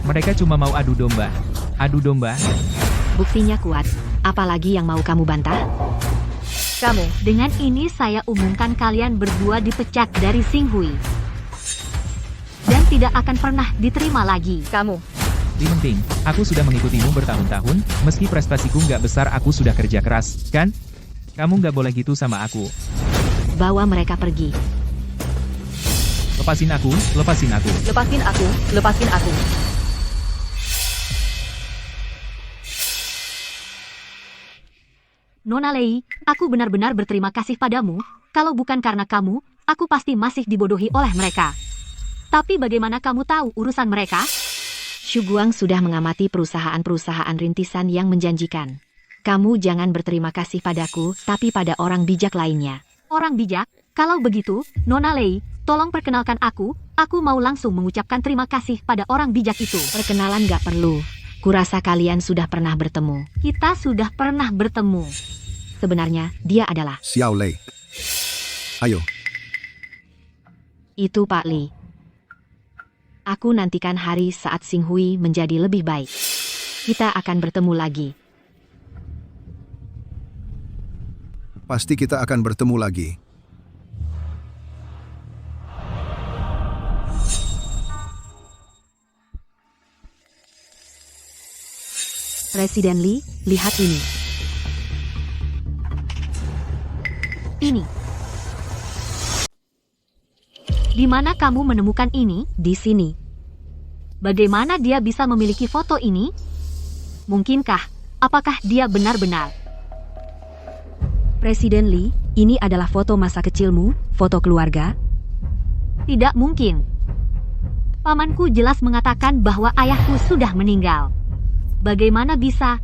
Mereka cuma mau adu domba. Adu domba? Buktinya kuat. Apalagi yang mau kamu bantah? Kamu. Dengan ini saya umumkan kalian berdua dipecat dari Xing Hui. Dan tidak akan pernah diterima lagi. Kamu. Li Menting, aku sudah mengikutimu bertahun-tahun, meski prestasiku nggak besar, aku sudah kerja keras, kan? Kamu nggak boleh gitu sama aku. Bawa mereka pergi. Lepasin aku, lepasin aku. Lepasin aku, lepasin aku. Nona Lei, aku benar-benar berterima kasih padamu. Kalau bukan karena kamu, aku pasti masih dibodohi oleh mereka. Tapi bagaimana kamu tahu urusan mereka? Shuguang sudah mengamati perusahaan-perusahaan rintisan yang menjanjikan. Kamu jangan berterima kasih padaku, tapi pada orang bijak lainnya. Orang bijak? Kalau begitu, Nona Lei, tolong perkenalkan aku mau langsung mengucapkan terima kasih pada orang bijak itu. Perkenalan gak perlu. Kurasa kalian sudah pernah bertemu. Kita sudah pernah bertemu. Sebenarnya, dia adalah... Xiao Lei. Ayo. Itu Pak Li. Aku nantikan hari saat Xing Hui menjadi lebih baik. Kita akan bertemu lagi. Pasti kita akan bertemu lagi. Presiden Li, lihat ini. Ini. Di mana kamu menemukan ini? Di sini. Bagaimana dia bisa memiliki foto ini? Mungkinkah? Apakah dia benar-benar? Presiden Li, ini adalah foto masa kecilmu, foto keluarga. Tidak mungkin. Pamanku jelas mengatakan bahwa ayahku sudah meninggal. Bagaimana bisa?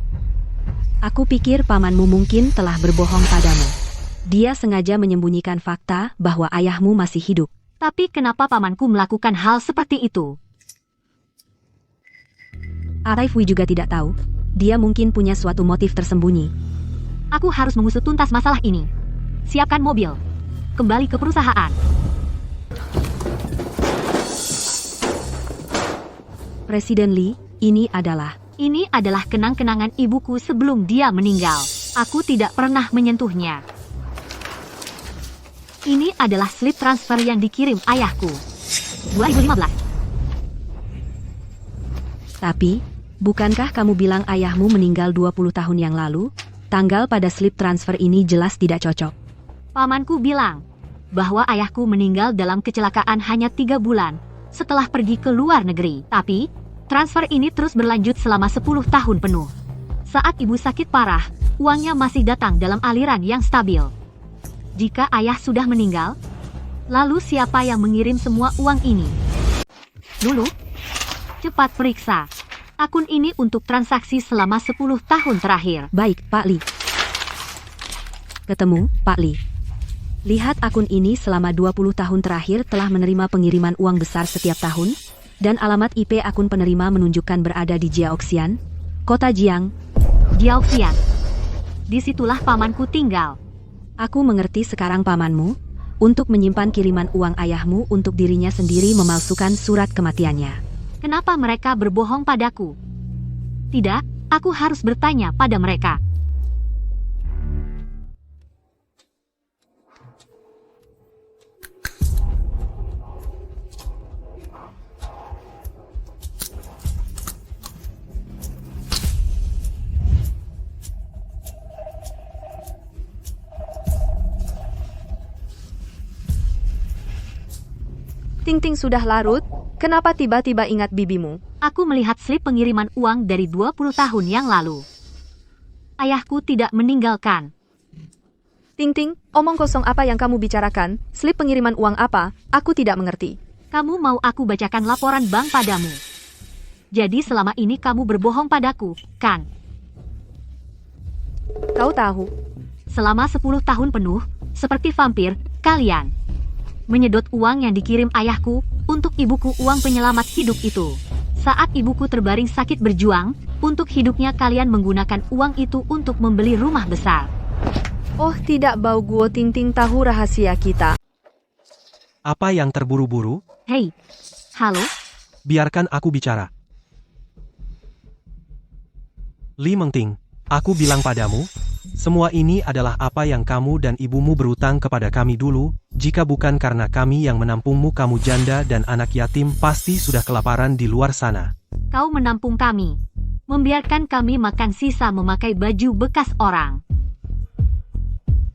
Aku pikir pamanmu mungkin telah berbohong padamu. Dia sengaja menyembunyikan fakta bahwa ayahmu masih hidup. Tapi kenapa pamanku melakukan hal seperti itu? Arifwi juga tidak tahu. Dia mungkin punya suatu motif tersembunyi. Aku harus mengusut tuntas masalah ini. Siapkan mobil. Kembali ke perusahaan. Presiden Li, ini adalah kenang-kenangan ibuku sebelum dia meninggal. Aku tidak pernah menyentuhnya. Ini adalah slip transfer yang dikirim ayahku. 2015. Tapi, bukankah kamu bilang ayahmu meninggal 20 tahun yang lalu? Tanggal pada slip transfer ini jelas tidak cocok. Pamanku bilang bahwa ayahku meninggal dalam kecelakaan hanya 3 bulan setelah pergi ke luar negeri. Tapi, transfer ini terus berlanjut selama 10 tahun penuh. Saat ibu sakit parah, uangnya masih datang dalam aliran yang stabil. Jika ayah sudah meninggal, lalu siapa yang mengirim semua uang ini? Dulu, cepat periksa akun ini untuk transaksi selama 10 tahun terakhir. Baik, Pak Li. Ketemu, Pak Li. Lihat akun ini selama 20 tahun terakhir telah menerima pengiriman uang besar setiap tahun, dan alamat IP akun penerima menunjukkan berada di Jiaoxian, Kota Jiang. Jiaoxian. Disitulah pamanku tinggal. Aku mengerti sekarang pamanmu, untuk menyimpan kiriman uang ayahmu untuk dirinya sendiri memalsukan surat kematiannya. Kenapa mereka berbohong padaku? Tidak, aku harus bertanya pada mereka. Ting-ting sudah larut, kenapa tiba-tiba ingat bibimu? Aku melihat slip pengiriman uang dari 20 tahun yang lalu. Ayahku tidak meninggalkan. Ting-ting, omong kosong apa yang kamu bicarakan? Slip pengiriman uang apa? Aku tidak mengerti. Kamu mau aku bacakan laporan bank padamu? Jadi selama ini kamu berbohong padaku, kan? Kau tahu. Selama 10 tahun penuh, seperti vampir, kalian menyedot uang yang dikirim ayahku untuk ibuku, uang penyelamat hidup itu. Saat ibuku terbaring sakit berjuang untuk hidupnya, kalian menggunakan uang itu untuk membeli rumah besar. Oh tidak, Bau Guo. Ting-ting tahu rahasia kita. Apa yang terburu-buru? Hei, halo? Biarkan aku bicara. Li Mengting, aku bilang padamu, semua ini adalah apa yang kamu dan ibumu berutang kepada kami dulu. Jika bukan karena kami yang menampungmu, kamu janda dan anak yatim pasti sudah kelaparan di luar sana. Kau menampung kami, membiarkan kami makan sisa memakai baju bekas orang.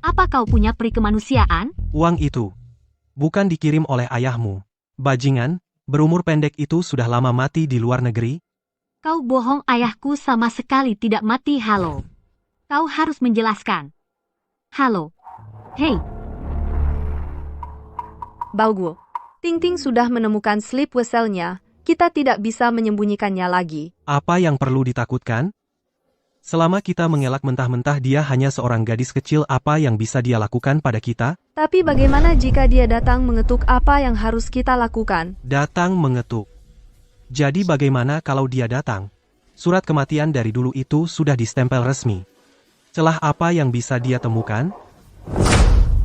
Apa kau punya peri kemanusiaan? Uang itu bukan dikirim oleh ayahmu. Bajingan, berumur pendek itu sudah lama mati di luar negeri. Kau bohong, ayahku sama sekali tidak mati. Halo. Kau harus menjelaskan. Halo. Hei. Bau Guo. Ting-ting sudah menemukan slip weselnya. kita tidak bisa menyembunyikannya lagi. Apa yang perlu ditakutkan? Selama kita mengelak mentah-mentah dia hanya seorang gadis kecil, apa yang bisa dia lakukan pada kita? Tapi bagaimana jika dia datang mengetuk, apa yang harus kita lakukan? Datang mengetuk. Jadi bagaimana kalau dia datang? Surat kematian dari dulu itu sudah distempel resmi. Celah apa yang bisa dia temukan?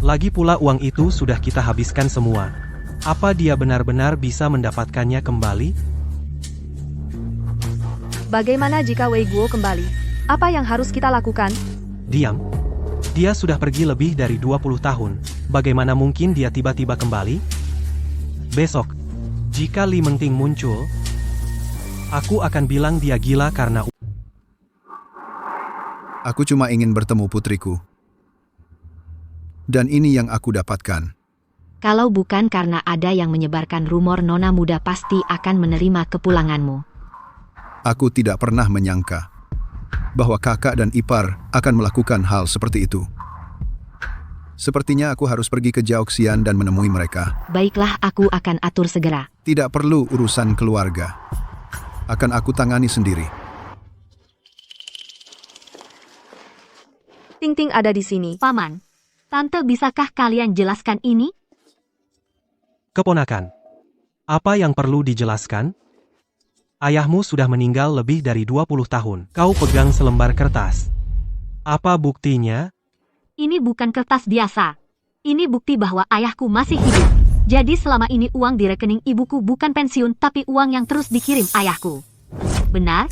Lagi pula uang itu sudah kita habiskan semua. Apa dia benar-benar bisa mendapatkannya kembali? Bagaimana jika Wei Guo kembali? Apa yang harus kita lakukan? Diam. Dia sudah pergi lebih dari 20 tahun. Bagaimana mungkin dia tiba-tiba kembali? Besok, jika Li Mengting muncul, aku akan bilang dia gila karena... Aku cuma ingin bertemu putriku. Dan ini yang aku dapatkan. Kalau bukan karena ada yang menyebarkan rumor nona muda pasti akan menerima kepulanganmu. Aku tidak pernah menyangka bahwa kakak dan ipar akan melakukan hal seperti itu. Sepertinya aku harus pergi ke Jiaoxian dan menemui mereka. Baiklah, aku akan atur segera. Tidak perlu urusan keluarga. Akan aku tangani sendiri. Ting Ting ada di sini. Paman, Tante bisakah kalian jelaskan ini? Keponakan. Apa yang perlu dijelaskan? Ayahmu sudah meninggal lebih dari 20 tahun. Kau pegang selembar kertas. Apa buktinya? Ini bukan kertas biasa. Ini bukti bahwa ayahku masih hidup. Jadi selama ini uang di rekening ibuku bukan pensiun tapi uang yang terus dikirim ayahku. Benar?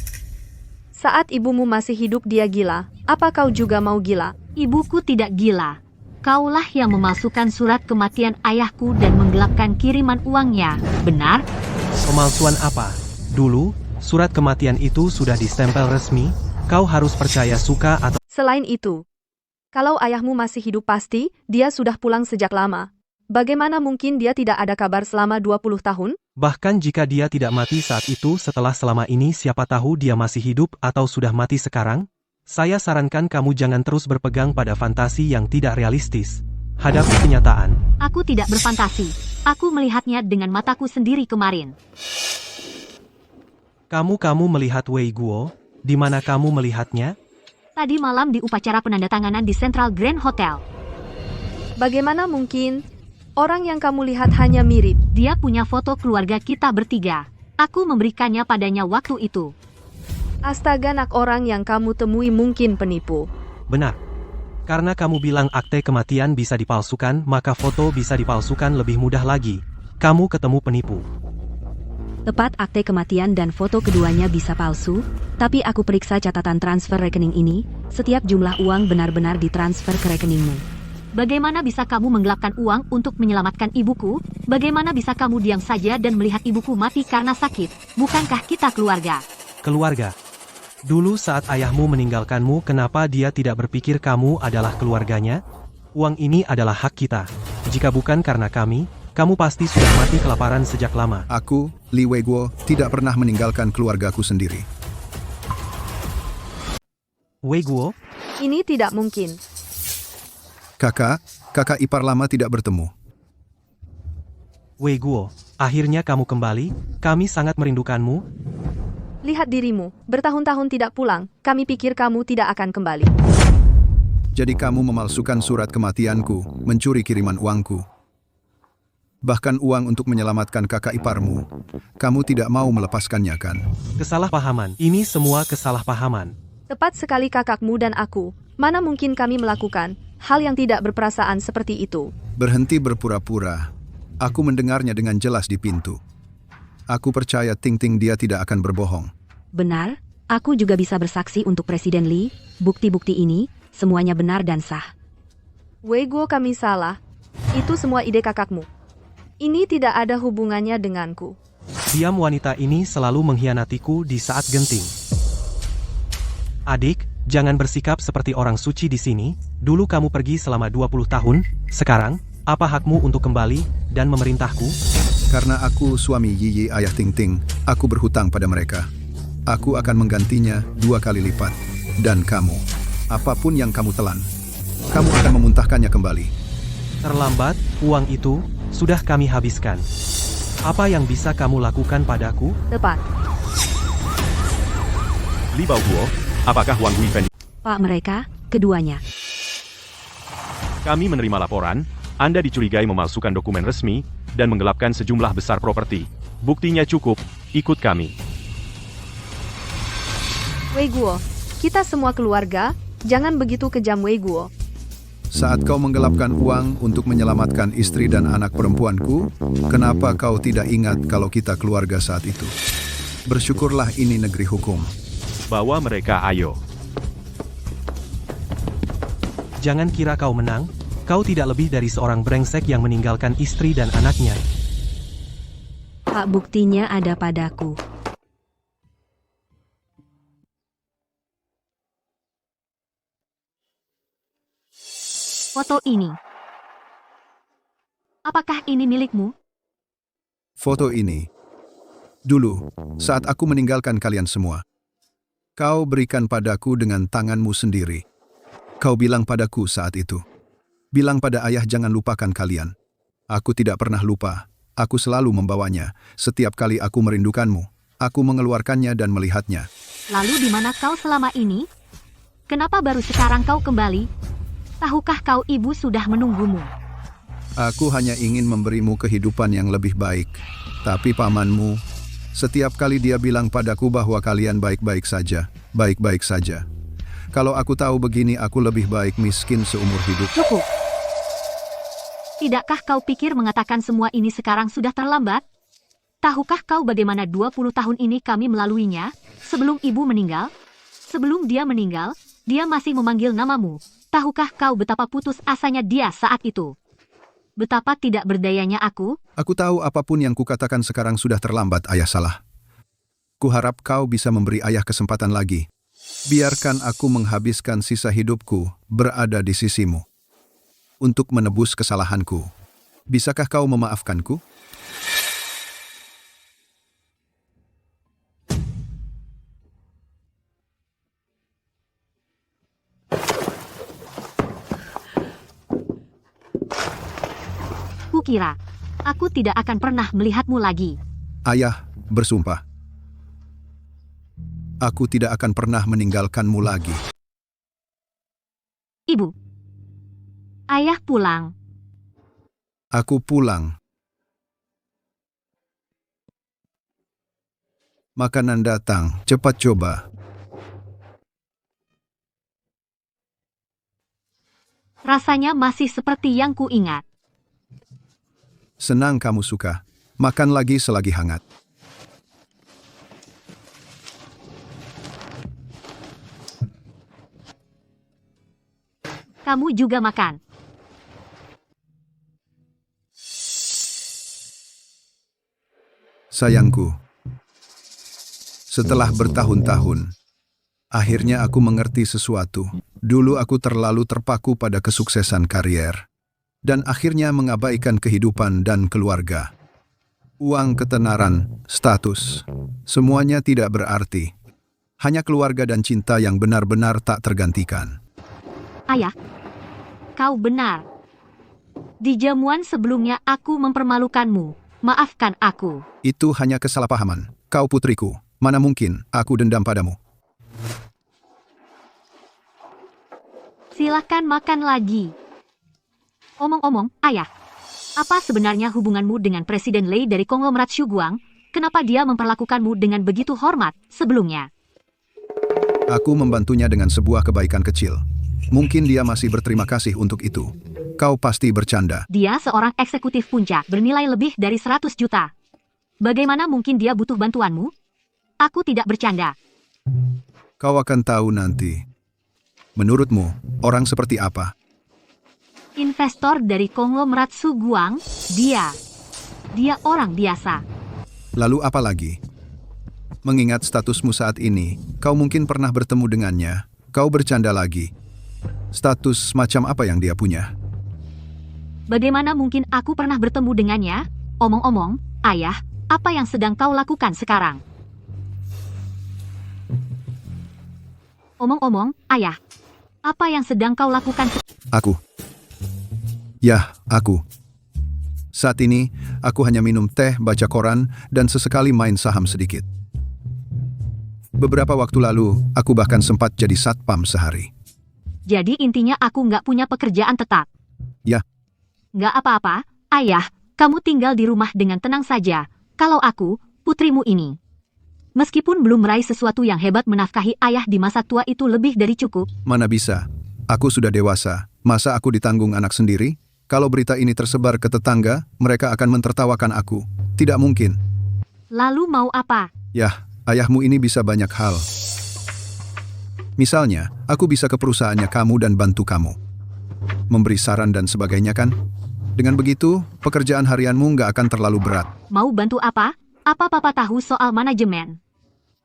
Saat ibumu masih hidup dia gila. Apa kau juga mau gila? Ibuku tidak gila. Kaulah yang memalsukan surat kematian ayahku dan menggelapkan kiriman uangnya. Benar? Pemalsuan apa? Dulu, surat kematian itu sudah distempel resmi. Kau harus percaya suka atau... Selain itu, kalau ayahmu masih hidup pasti, dia sudah pulang sejak lama. Bagaimana mungkin dia tidak ada kabar selama 20 tahun? Bahkan jika dia tidak mati saat itu, setelah selama ini siapa tahu dia masih hidup atau sudah mati sekarang? Saya sarankan kamu jangan terus berpegang pada fantasi yang tidak realistis. Hadapi kenyataan. Aku tidak berfantasi. Aku melihatnya dengan mataku sendiri kemarin. Kamu melihat Wei Guo? Di mana kamu melihatnya? Tadi malam di upacara penandatanganan di Central Grand Hotel. Bagaimana mungkin? Orang yang kamu lihat hanya mirip. Dia punya foto keluarga kita bertiga. Aku memberikannya padanya waktu itu. Astaga, nak, orang yang kamu temui mungkin penipu. Benar. Karena kamu bilang akte kematian bisa dipalsukan, maka foto bisa dipalsukan lebih mudah lagi. Kamu ketemu penipu. Tepat, akte kematian dan foto keduanya bisa palsu, tapi aku periksa catatan transfer rekening ini, setiap jumlah uang benar-benar ditransfer ke rekeningmu. Bagaimana bisa kamu menggelapkan uang untuk menyelamatkan ibuku? Bagaimana bisa kamu diam saja dan melihat ibuku mati karena sakit? Bukankah kita keluarga? Keluarga. Dulu saat ayahmu meninggalkanmu, kenapa dia tidak berpikir kamu adalah keluarganya? Uang ini adalah hak kita. Jika bukan karena kami, kamu pasti sudah mati kelaparan sejak lama. Aku, Li Wei Guo, tidak pernah meninggalkan keluargaku sendiri. Wei Guo? Ini tidak mungkin. Kakak ipar lama tidak bertemu. Wei Guo, akhirnya kamu kembali, kami sangat merindukanmu. Lihat dirimu, bertahun-tahun tidak pulang, kami pikir kamu tidak akan kembali. Jadi kamu memalsukan surat kematianku, mencuri kiriman uangku. Bahkan uang untuk menyelamatkan kakak iparmu. Kamu tidak mau melepaskannya, kan? Kesalahpahaman, ini semua kesalahpahaman. Tepat sekali, kakakmu dan aku. Mana mungkin kami melakukan hal yang tidak berperasaan seperti itu? Berhenti berpura-pura. Aku mendengarnya dengan jelas di pintu. Aku percaya Ting Ting dia tidak akan berbohong. Benar, aku juga bisa bersaksi untuk Presiden Li, bukti-bukti ini, semuanya benar dan sah. Wei Guo, kami salah. Itu semua ide kakakmu. Ini tidak ada hubungannya denganku. Diam, wanita ini selalu mengkhianatiku di saat genting. Adik, jangan bersikap seperti orang suci di sini. Dulu kamu pergi selama 20 tahun, sekarang, apa hakmu untuk kembali dan memerintahku? Karena aku suami Yiyi ayah Ting Ting, aku berhutang pada mereka. Aku akan menggantinya 2 kali lipat. Dan kamu, apapun yang kamu telan, kamu akan memuntahkannya kembali. Terlambat, uang itu sudah kami habiskan. Apa yang bisa kamu lakukan padaku? Tepat. Li Baoguo, apakah Wang Guifan? Pak, mereka, keduanya. Kami menerima laporan, Anda dicurigai memalsukan dokumen resmi, dan menggelapkan sejumlah besar properti. Buktinya cukup, ikut kami. Wei Guo, kita semua keluarga, jangan begitu kejam Wei Guo. Saat kau menggelapkan uang untuk menyelamatkan istri dan anak perempuanku, kenapa kau tidak ingat kalau kita keluarga saat itu? Bersyukurlah ini negeri hukum. Bawa mereka, ayo. Jangan kira kau menang, kau tidak lebih dari seorang brengsek yang meninggalkan istri dan anaknya. Pak, buktinya ada padaku. Foto ini. Apakah ini milikmu? Foto ini. Dulu, saat aku meninggalkan kalian semua, kau berikan padaku dengan tanganmu sendiri. Kau bilang padaku saat itu. Bilang pada ayah jangan lupakan kalian. Aku tidak pernah lupa. Aku selalu membawanya. Setiap kali aku merindukanmu, aku mengeluarkannya dan melihatnya. Lalu di mana kau selama ini? Kenapa baru sekarang kau kembali? Tahukah kau ibu sudah menunggumu? Aku hanya ingin memberimu kehidupan yang lebih baik. Tapi pamanmu, setiap kali dia bilang padaku bahwa kalian baik-baik saja. Baik-baik saja. Kalau aku tahu begini, aku lebih baik miskin seumur hidup. Cukup. Tidakkah kau pikir mengatakan semua ini sekarang sudah terlambat? Tahukah kau bagaimana 20 tahun ini kami melaluinya? Sebelum ibu meninggal? Sebelum dia meninggal, dia masih memanggil namamu. Tahukah kau betapa putus asanya dia saat itu? Betapa tidak berdayanya aku? Aku tahu apapun yang kukatakan sekarang sudah terlambat, ayah salah. Kuharap kau bisa memberi ayah kesempatan lagi. Biarkan aku menghabiskan sisa hidupku berada di sisimu. Untuk menebus kesalahanku. Bisakah kau memaafkanku? Kukira, aku tidak akan pernah melihatmu lagi. Ayah, bersumpah. Aku tidak akan pernah meninggalkanmu lagi. Ibu. Ayah pulang. Aku pulang. Makanan datang, cepat coba. Rasanya masih seperti yang kuingat. Senang kamu suka. Makan lagi selagi hangat. Kamu juga makan. Sayangku, setelah bertahun-tahun, akhirnya aku mengerti sesuatu. Dulu aku terlalu terpaku pada kesuksesan karier, dan akhirnya mengabaikan kehidupan dan keluarga. Uang, ketenaran, status, semuanya tidak berarti. Hanya keluarga dan cinta yang benar-benar tak tergantikan. Ayah, kau benar. Di jamuan sebelumnya aku mempermalukanmu. Maafkan aku. Itu hanya kesalahpahaman. Kau putriku, mana mungkin aku dendam padamu. Silakan makan lagi. Omong-omong, ayah, apa sebenarnya hubunganmu dengan Presiden Lei dari konglomerat Shuguang? Kenapa dia memperlakukanmu dengan begitu hormat sebelumnya? Aku membantunya dengan sebuah kebaikan kecil. Mungkin dia masih berterima kasih untuk itu. Kau pasti bercanda. Dia seorang eksekutif puncak bernilai lebih dari 100 juta. Bagaimana mungkin dia butuh bantuanmu? Aku tidak bercanda. Kau akan tahu nanti. Menurutmu, orang seperti apa? Investor dari konglomerat Shuguang, dia orang biasa. Lalu apa lagi? Mengingat statusmu saat ini, kau mungkin pernah bertemu dengannya. Kau bercanda lagi. Status macam apa yang dia punya? Bagaimana mungkin aku pernah bertemu dengannya? Omong-omong, ayah, apa yang sedang kau lakukan sekarang? Omong-omong, ayah, apa yang sedang kau lakukan? Aku. Ya, aku. Saat ini, aku hanya minum teh, baca koran, dan sesekali main saham sedikit. Beberapa waktu lalu, aku bahkan sempat jadi satpam sehari. Jadi intinya aku nggak punya pekerjaan tetap. Ya. Nggak apa-apa, ayah, kamu tinggal di rumah dengan tenang saja. Kalau aku, putrimu ini. Meskipun belum meraih sesuatu yang hebat, menafkahi ayah di masa tua itu lebih dari cukup. Mana bisa? Aku sudah dewasa, masa aku ditanggung anak sendiri? Kalau berita ini tersebar ke tetangga, mereka akan mentertawakan aku. Tidak mungkin. Lalu mau apa? Yah, ayahmu ini bisa banyak hal. Misalnya, aku bisa ke perusahaannya kamu dan bantu kamu. Memberi saran dan sebagainya kan? Dengan begitu, pekerjaan harianmu nggak akan terlalu berat. Mau bantu apa? Apa papa tahu soal manajemen?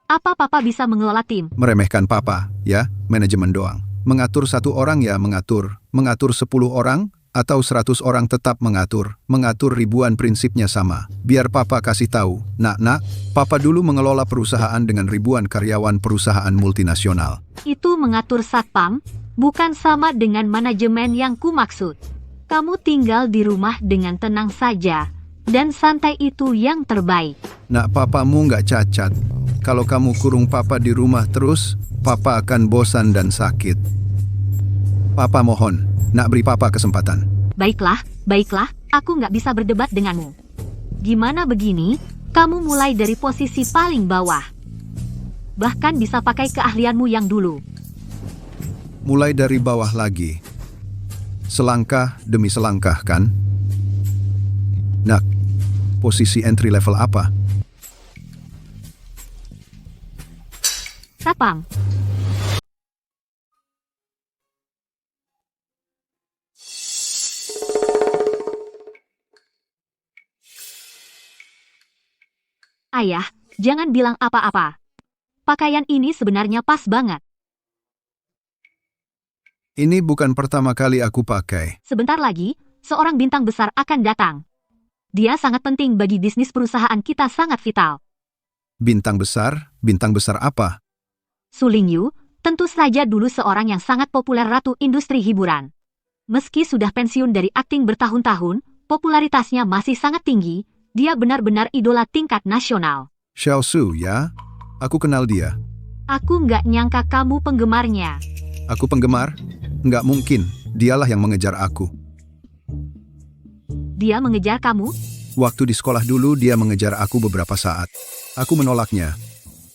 Apa papa bisa mengelola tim? Meremehkan papa, ya, manajemen doang. Mengatur satu orang ya mengatur 10 orang, atau 100 orang tetap mengatur. Mengatur ribuan prinsipnya sama. Biar papa kasih tahu, nak, papa dulu mengelola perusahaan dengan ribuan karyawan perusahaan multinasional. Itu mengatur satpam, bukan sama dengan manajemen yang ku maksud. Kamu tinggal di rumah dengan tenang saja, dan santai itu yang terbaik. Nak, papamu nggak cacat. Kalau kamu kurung papa di rumah terus, papa akan bosan dan sakit. Papa mohon, nak beri papa kesempatan. Baiklah, aku nggak bisa berdebat denganmu. Gimana begini, kamu mulai dari posisi paling bawah. Bahkan bisa pakai keahlianmu yang dulu. Mulai dari bawah lagi. Selangkah demi selangkah kan? Nak, posisi entry level apa? Satpam. Ayah, jangan bilang apa-apa. Pakaian ini sebenarnya pas banget. Ini bukan pertama kali aku pakai. Sebentar lagi, seorang bintang besar akan datang. Dia sangat penting bagi bisnis perusahaan kita, sangat vital. Bintang besar? Bintang besar apa? Su Lingyu, tentu saja dulu seorang yang sangat populer ratu industri hiburan. Meski sudah pensiun dari akting bertahun-tahun, popularitasnya masih sangat tinggi. Dia benar-benar idola tingkat nasional. Xiao Su, ya? Aku kenal dia. Aku nggak nyangka kamu penggemarnya. Aku penggemar? Nggak mungkin, dialah yang mengejar aku. Dia mengejar kamu? Waktu di sekolah dulu dia mengejar aku beberapa saat. Aku menolaknya.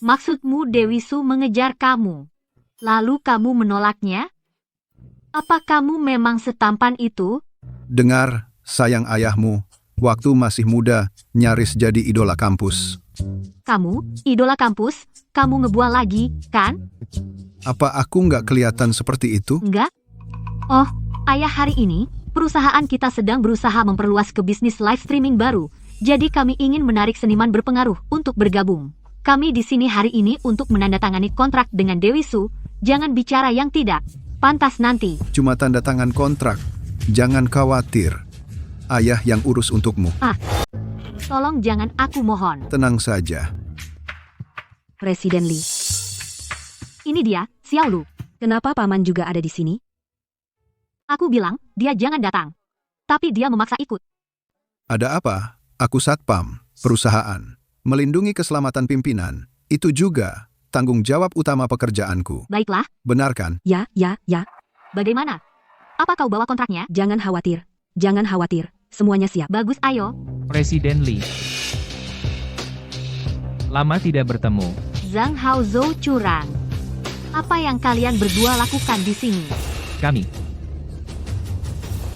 Maksudmu Dewi Su mengejar kamu? Lalu kamu menolaknya? Apa kamu memang setampan itu? Dengar, sayang ayahmu. Waktu masih muda, nyaris jadi idola kampus. Kamu, idola kampus? Kamu ngebual lagi, kan? Apa aku nggak kelihatan seperti itu? Enggak? Oh, ayah, hari ini, perusahaan kita sedang berusaha memperluas ke bisnis live streaming baru. Jadi kami ingin menarik seniman berpengaruh untuk bergabung. Kami di sini hari ini untuk menandatangani kontrak dengan Dewi Su. Jangan bicara yang tidak pantas nanti. Cuma tanda tangan kontrak. Jangan khawatir. Ayah yang urus untukmu. Tolong jangan, aku mohon. Tenang saja. Presiden Li. Ini dia, Xiao Lu. Kenapa paman juga ada di sini? Aku bilang, dia jangan datang. Tapi dia memaksa ikut. Ada apa? Aku satpam, perusahaan. Melindungi keselamatan pimpinan. Itu juga tanggung jawab utama pekerjaanku. Baiklah. Benar kan? Ya. Bagaimana? Apa kau bawa kontraknya? Jangan khawatir. Semuanya siap. Bagus, ayo. Presiden Li. Lama tidak bertemu. Zhang Haozhou curang. Apa yang kalian berdua lakukan di sini?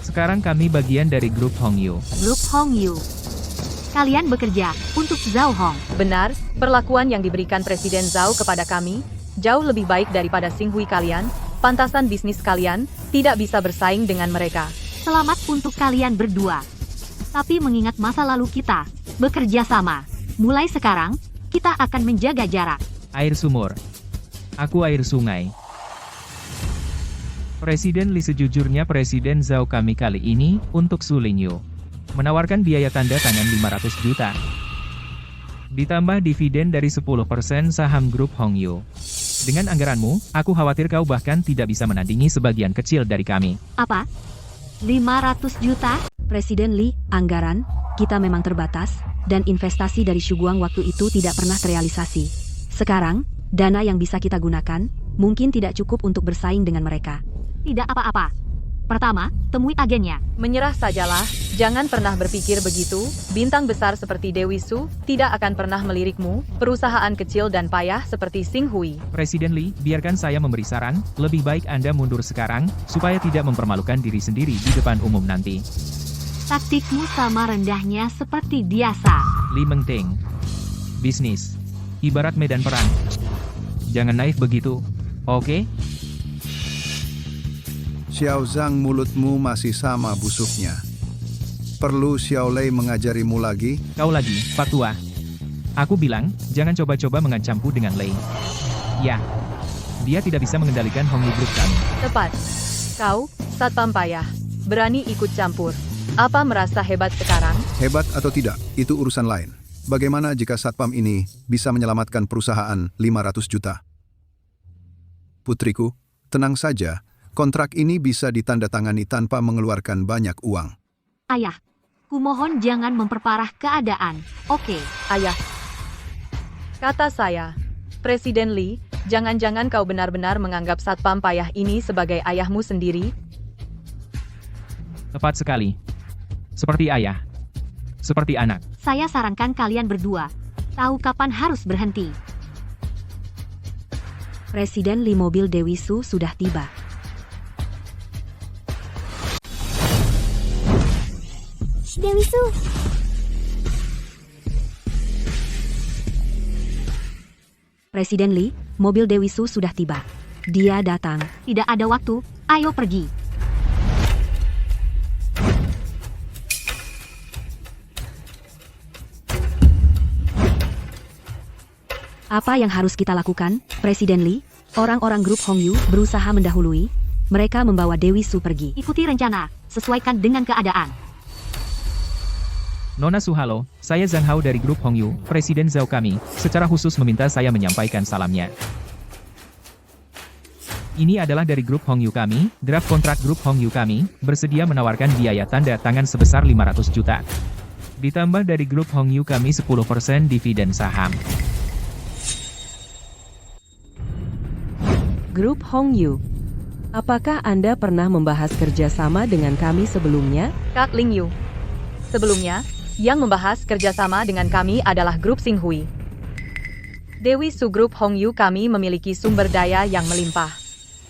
Sekarang kami bagian dari grup Hongyu. Grup Hongyu. Kalian bekerja untuk Zhao Hong. Benar, perlakuan yang diberikan Presiden Zhao kepada kami jauh lebih baik daripada Xinhui kalian. Pantasan bisnis kalian tidak bisa bersaing dengan mereka. Selamat untuk kalian berdua. Tapi mengingat masa lalu kita bekerja sama, mulai sekarang kita akan menjaga jarak. Air sumur. Aku air sungai. Presiden Li, sejujurnya Presiden Zhao kami kali ini untuk Su Lingyu menawarkan biaya tanda tangan 500 juta. Ditambah dividen dari 10% saham grup Hongyu. Dengan anggaranmu, aku khawatir kau bahkan tidak bisa menandingi sebagian kecil dari kami. Apa? 500 juta? Presiden Lee, anggaran kita memang terbatas, dan investasi dari Shuguang waktu itu tidak pernah terrealisasi. Sekarang, dana yang bisa kita gunakan, mungkin tidak cukup untuk bersaing dengan mereka. Tidak apa-apa. Pertama, temui agennya. Menyerah sajalah, jangan pernah berpikir begitu. Bintang besar seperti Dewi Su tidak akan pernah melirikmu. Perusahaan kecil dan payah seperti Xing Hui. Presiden Lee, biarkan saya memberi saran, lebih baik Anda mundur sekarang, supaya tidak mempermalukan diri sendiri di depan umum nanti. Taktikmu sama rendahnya seperti biasa. Lee Mengting. Bisnis. Ibarat medan perang. Jangan naif begitu, oke? Xiao Zhang, mulutmu masih sama busuknya. Perlu Xiao Lei mengajarimu lagi? Kau lagi, Pak Tua. Aku bilang, jangan coba-coba mengancamku dengan Lei. Ya, dia tidak bisa mengendalikan Hongyu Group kami. Tepat. Kau, satpam payah, berani ikut campur. Apa merasa hebat sekarang? Hebat atau tidak, itu urusan lain. Bagaimana jika satpam ini bisa menyelamatkan perusahaan 500 juta? Putriku, tenang saja. Kontrak ini bisa ditandatangani tanpa mengeluarkan banyak uang. Ayah, kumohon jangan memperparah keadaan, oke? Ayah. Kata saya, Presiden Lee, jangan-jangan kau benar-benar menganggap satpam payah ini sebagai ayahmu sendiri? Tepat sekali. Seperti ayah. Seperti anak. Saya sarankan kalian berdua tahu kapan harus berhenti. Presiden Lee, mobil Dewi Su sudah tiba. Dewi Su. Presiden Lee, mobil Dewi Su sudah tiba. Dia datang. Tidak ada waktu, ayo pergi. Apa yang harus kita lakukan, Presiden Lee? Orang-orang grup Hongyu berusaha mendahului. Mereka membawa Dewi Su pergi. Ikuti rencana, sesuaikan dengan keadaan. Nona Su, halo, saya Zhang Hao dari grup Hongyu, Presiden Zhao kami, secara khusus meminta saya menyampaikan salamnya. Ini adalah dari grup Hongyu kami, draft kontrak grup Hongyu kami, bersedia menawarkan biaya tanda tangan sebesar 500 juta. Ditambah dari grup Hongyu kami 10% dividen saham. Grup Hongyu. Apakah Anda pernah membahas kerjasama dengan kami sebelumnya? Kak Ling Yu. Sebelumnya, yang membahas kerjasama dengan kami adalah grup Xing Hui. Dewi Su grup Hongyu kami memiliki sumber daya yang melimpah.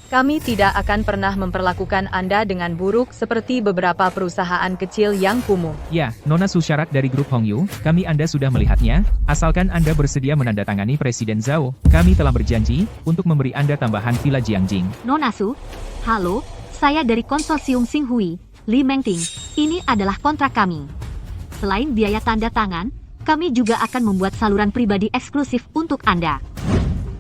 Kami tidak akan pernah memperlakukan Anda dengan buruk seperti beberapa perusahaan kecil yang kumuh. Ya, Nona Su, syarat dari grup Hongyu, kami Anda sudah melihatnya, asalkan Anda bersedia menandatangani Presiden Zhao, kami telah berjanji untuk memberi Anda tambahan Villa Jiangjing. Nona Su, halo, saya dari konsorsium Xing Hui, Lee Mengting, ini adalah kontrak kami. Selain biaya tanda tangan, kami juga akan membuat saluran pribadi eksklusif untuk Anda.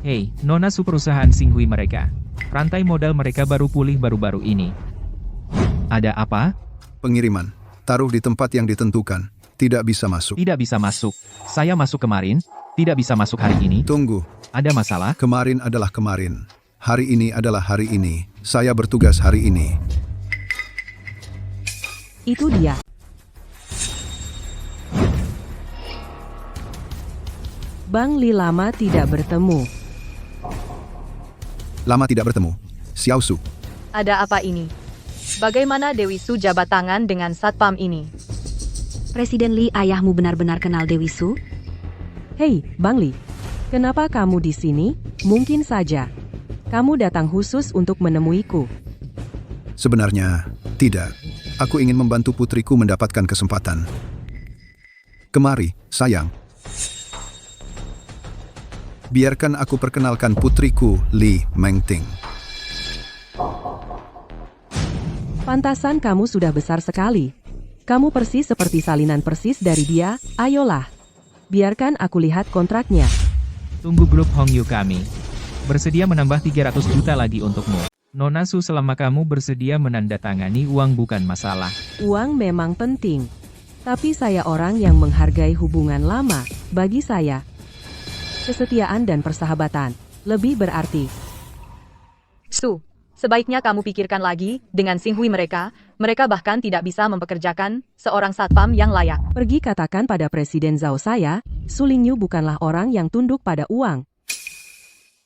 Hei, Nona Su, perusahaan Xing Hui mereka. Rantai modal mereka baru pulih baru-baru ini. Ada apa? Pengiriman. Taruh di tempat yang ditentukan. Tidak bisa masuk. Tidak bisa masuk. Saya masuk kemarin. Tidak bisa masuk hari ini. Tunggu. Ada masalah? Kemarin adalah kemarin. Hari ini adalah hari ini. Saya bertugas hari ini. Itu dia. Bang Li, lama tidak bertemu. Lama tidak bertemu. Xiao Su. Ada apa ini? Bagaimana Dewi Su jabat tangan dengan satpam ini? Presiden Lee, ayahmu benar-benar kenal Dewi Su? Hei, Bang Li. Kenapa kamu di sini? Mungkin saja kamu datang khusus untuk menemuiku. Sebenarnya, tidak. Aku ingin membantu putriku mendapatkan kesempatan. Kemari, sayang. Biarkan aku perkenalkan putriku, Lee Mengting. Pantasan kamu sudah besar sekali. Kamu persis seperti salinan persis dari dia. Ayolah, biarkan aku lihat kontraknya. Tunggu, grup Hongyu kami bersedia menambah 300 juta lagi untukmu. Nona Su, selama kamu bersedia menandatangani uang bukan masalah. Uang memang penting. Tapi saya orang yang menghargai hubungan lama. Bagi saya, kesetiaan dan persahabatan lebih berarti. Su, Sebaiknya kamu pikirkan lagi, dengan Xinghui mereka bahkan tidak bisa mempekerjakan seorang satpam yang layak. Pergi katakan pada Presiden Zhao saya, Su Lingyu bukanlah orang yang tunduk pada uang.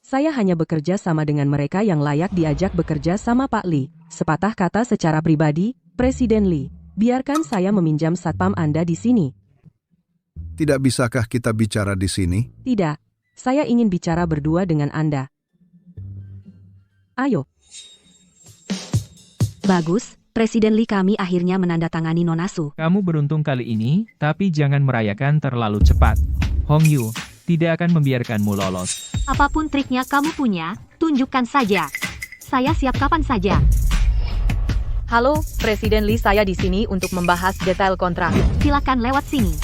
Saya hanya bekerja sama dengan mereka yang layak diajak bekerja sama Pak Li. Sepatah kata secara pribadi, Presiden Li, biarkan saya meminjam satpam Anda di sini. Tidak bisakah kita bicara di sini? Tidak, saya ingin bicara berdua dengan Anda. Ayo. Bagus, Presiden Li, kami akhirnya menandatangani Nona Su. Kamu beruntung kali ini, tapi jangan merayakan terlalu cepat. Hong Yu tidak akan membiarkanmu lolos. Apapun triknya kamu punya, tunjukkan saja. Saya siap kapan saja. Halo, Presiden Li, saya di sini untuk membahas detail kontrak. Silakan lewat sini.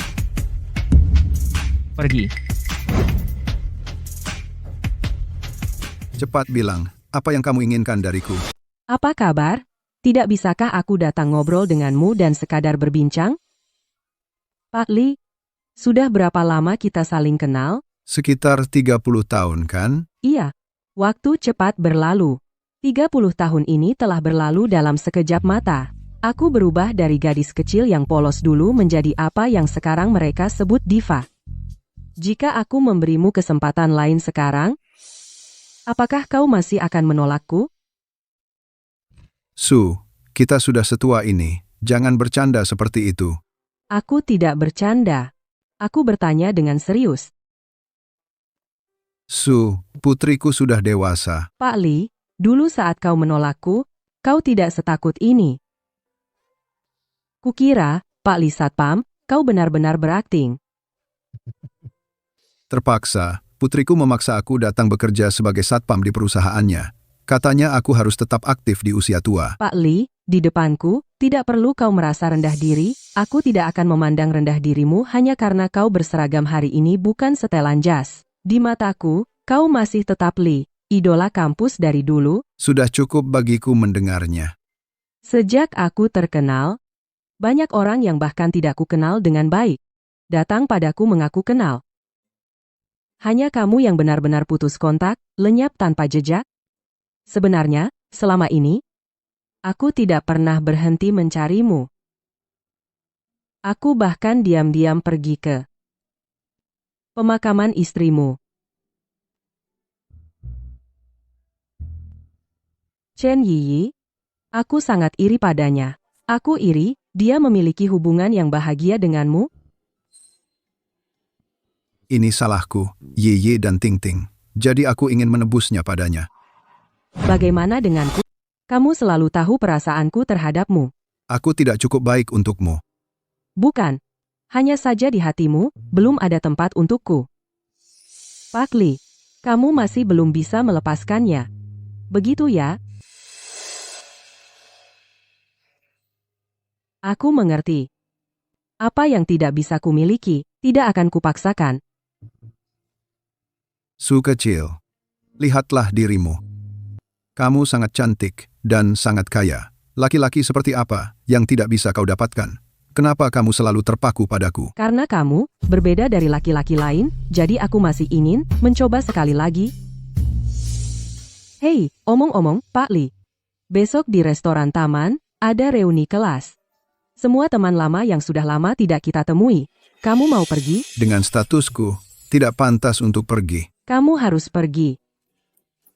Pergi. Cepat bilang, apa yang kamu inginkan dariku? Apa kabar? Tidak bisakah aku datang ngobrol denganmu dan sekadar berbincang? Pak Li, sudah berapa lama kita saling kenal? Sekitar 30 tahun kan? Iya, waktu cepat berlalu. 30 tahun ini telah berlalu dalam sekejap mata. Aku berubah dari gadis kecil yang polos dulu menjadi apa yang sekarang mereka sebut diva. Jika aku memberimu kesempatan lain sekarang, apakah kau masih akan menolakku? Su, kita sudah setua ini. Jangan bercanda seperti itu. Aku tidak bercanda. Aku bertanya dengan serius. Su, putriku sudah dewasa. Pak Li, dulu saat kau menolakku, kau tidak setakut ini. Kukira, Pak Li Satpam, kau benar-benar berakting. Terpaksa, putriku memaksa aku datang bekerja sebagai satpam di perusahaannya. Katanya aku harus tetap aktif di usia tua. Pak Li, di depanku, tidak perlu kau merasa rendah diri, aku tidak akan memandang rendah dirimu hanya karena kau berseragam hari ini bukan setelan jas. Di mataku, kau masih tetap Li, idola kampus dari dulu. Sudah cukup bagiku mendengarnya. Sejak aku terkenal, banyak orang yang bahkan tidak kukenal dengan baik datang padaku mengaku kenal. Hanya kamu yang benar-benar putus kontak, lenyap tanpa jejak. Sebenarnya, selama ini, aku tidak pernah berhenti mencarimu. Aku bahkan diam-diam pergi ke pemakaman istrimu. Chen Yiyi, aku sangat iri padanya. Aku iri, dia memiliki hubungan yang bahagia denganmu. Ini salahku, Yiyi dan Ting Ting. Jadi aku ingin menebusnya padanya. Bagaimana denganku? Kamu selalu tahu perasaanku terhadapmu. Aku tidak cukup baik untukmu. Bukan. Hanya saja di hatimu, belum ada tempat untukku. Pak Li, kamu masih belum bisa melepaskannya. Begitu ya? Aku mengerti. Apa yang tidak bisa kumiliki, tidak akan kupaksakan. Su kecil, lihatlah dirimu. Kamu sangat cantik dan sangat kaya. Laki-laki seperti apa yang tidak bisa kau dapatkan? Kenapa kamu selalu terpaku padaku? Karena kamu berbeda dari laki-laki lain, jadi aku masih ingin mencoba sekali lagi. Hei, omong-omong, Pak Li. Besok di restoran taman, ada reuni kelas. Semua teman lama yang sudah lama tidak kita temui. Kamu mau pergi? Dengan statusku, tidak pantas untuk pergi. Kamu harus pergi.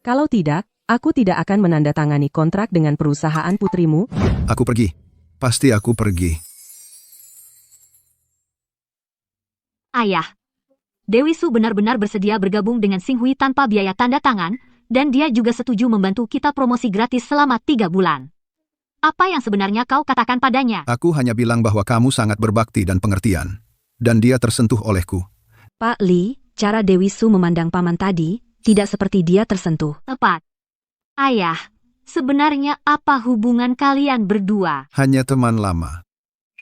Kalau tidak, aku tidak akan menandatangani kontrak dengan perusahaan putrimu. Aku pergi. Pasti aku pergi. Ayah, Dewi Su benar-benar bersedia bergabung dengan Xinghui tanpa biaya tanda tangan, dan dia juga setuju membantu kita promosi gratis selama 3 bulan. Apa yang sebenarnya kau katakan padanya? Aku hanya bilang bahwa kamu sangat berbakti dan pengertian. Dan dia tersentuh olehku. Pak Li, cara Dewi Su memandang paman tadi, tidak seperti dia tersentuh. Tepat. Ayah, sebenarnya apa hubungan kalian berdua? Hanya teman lama.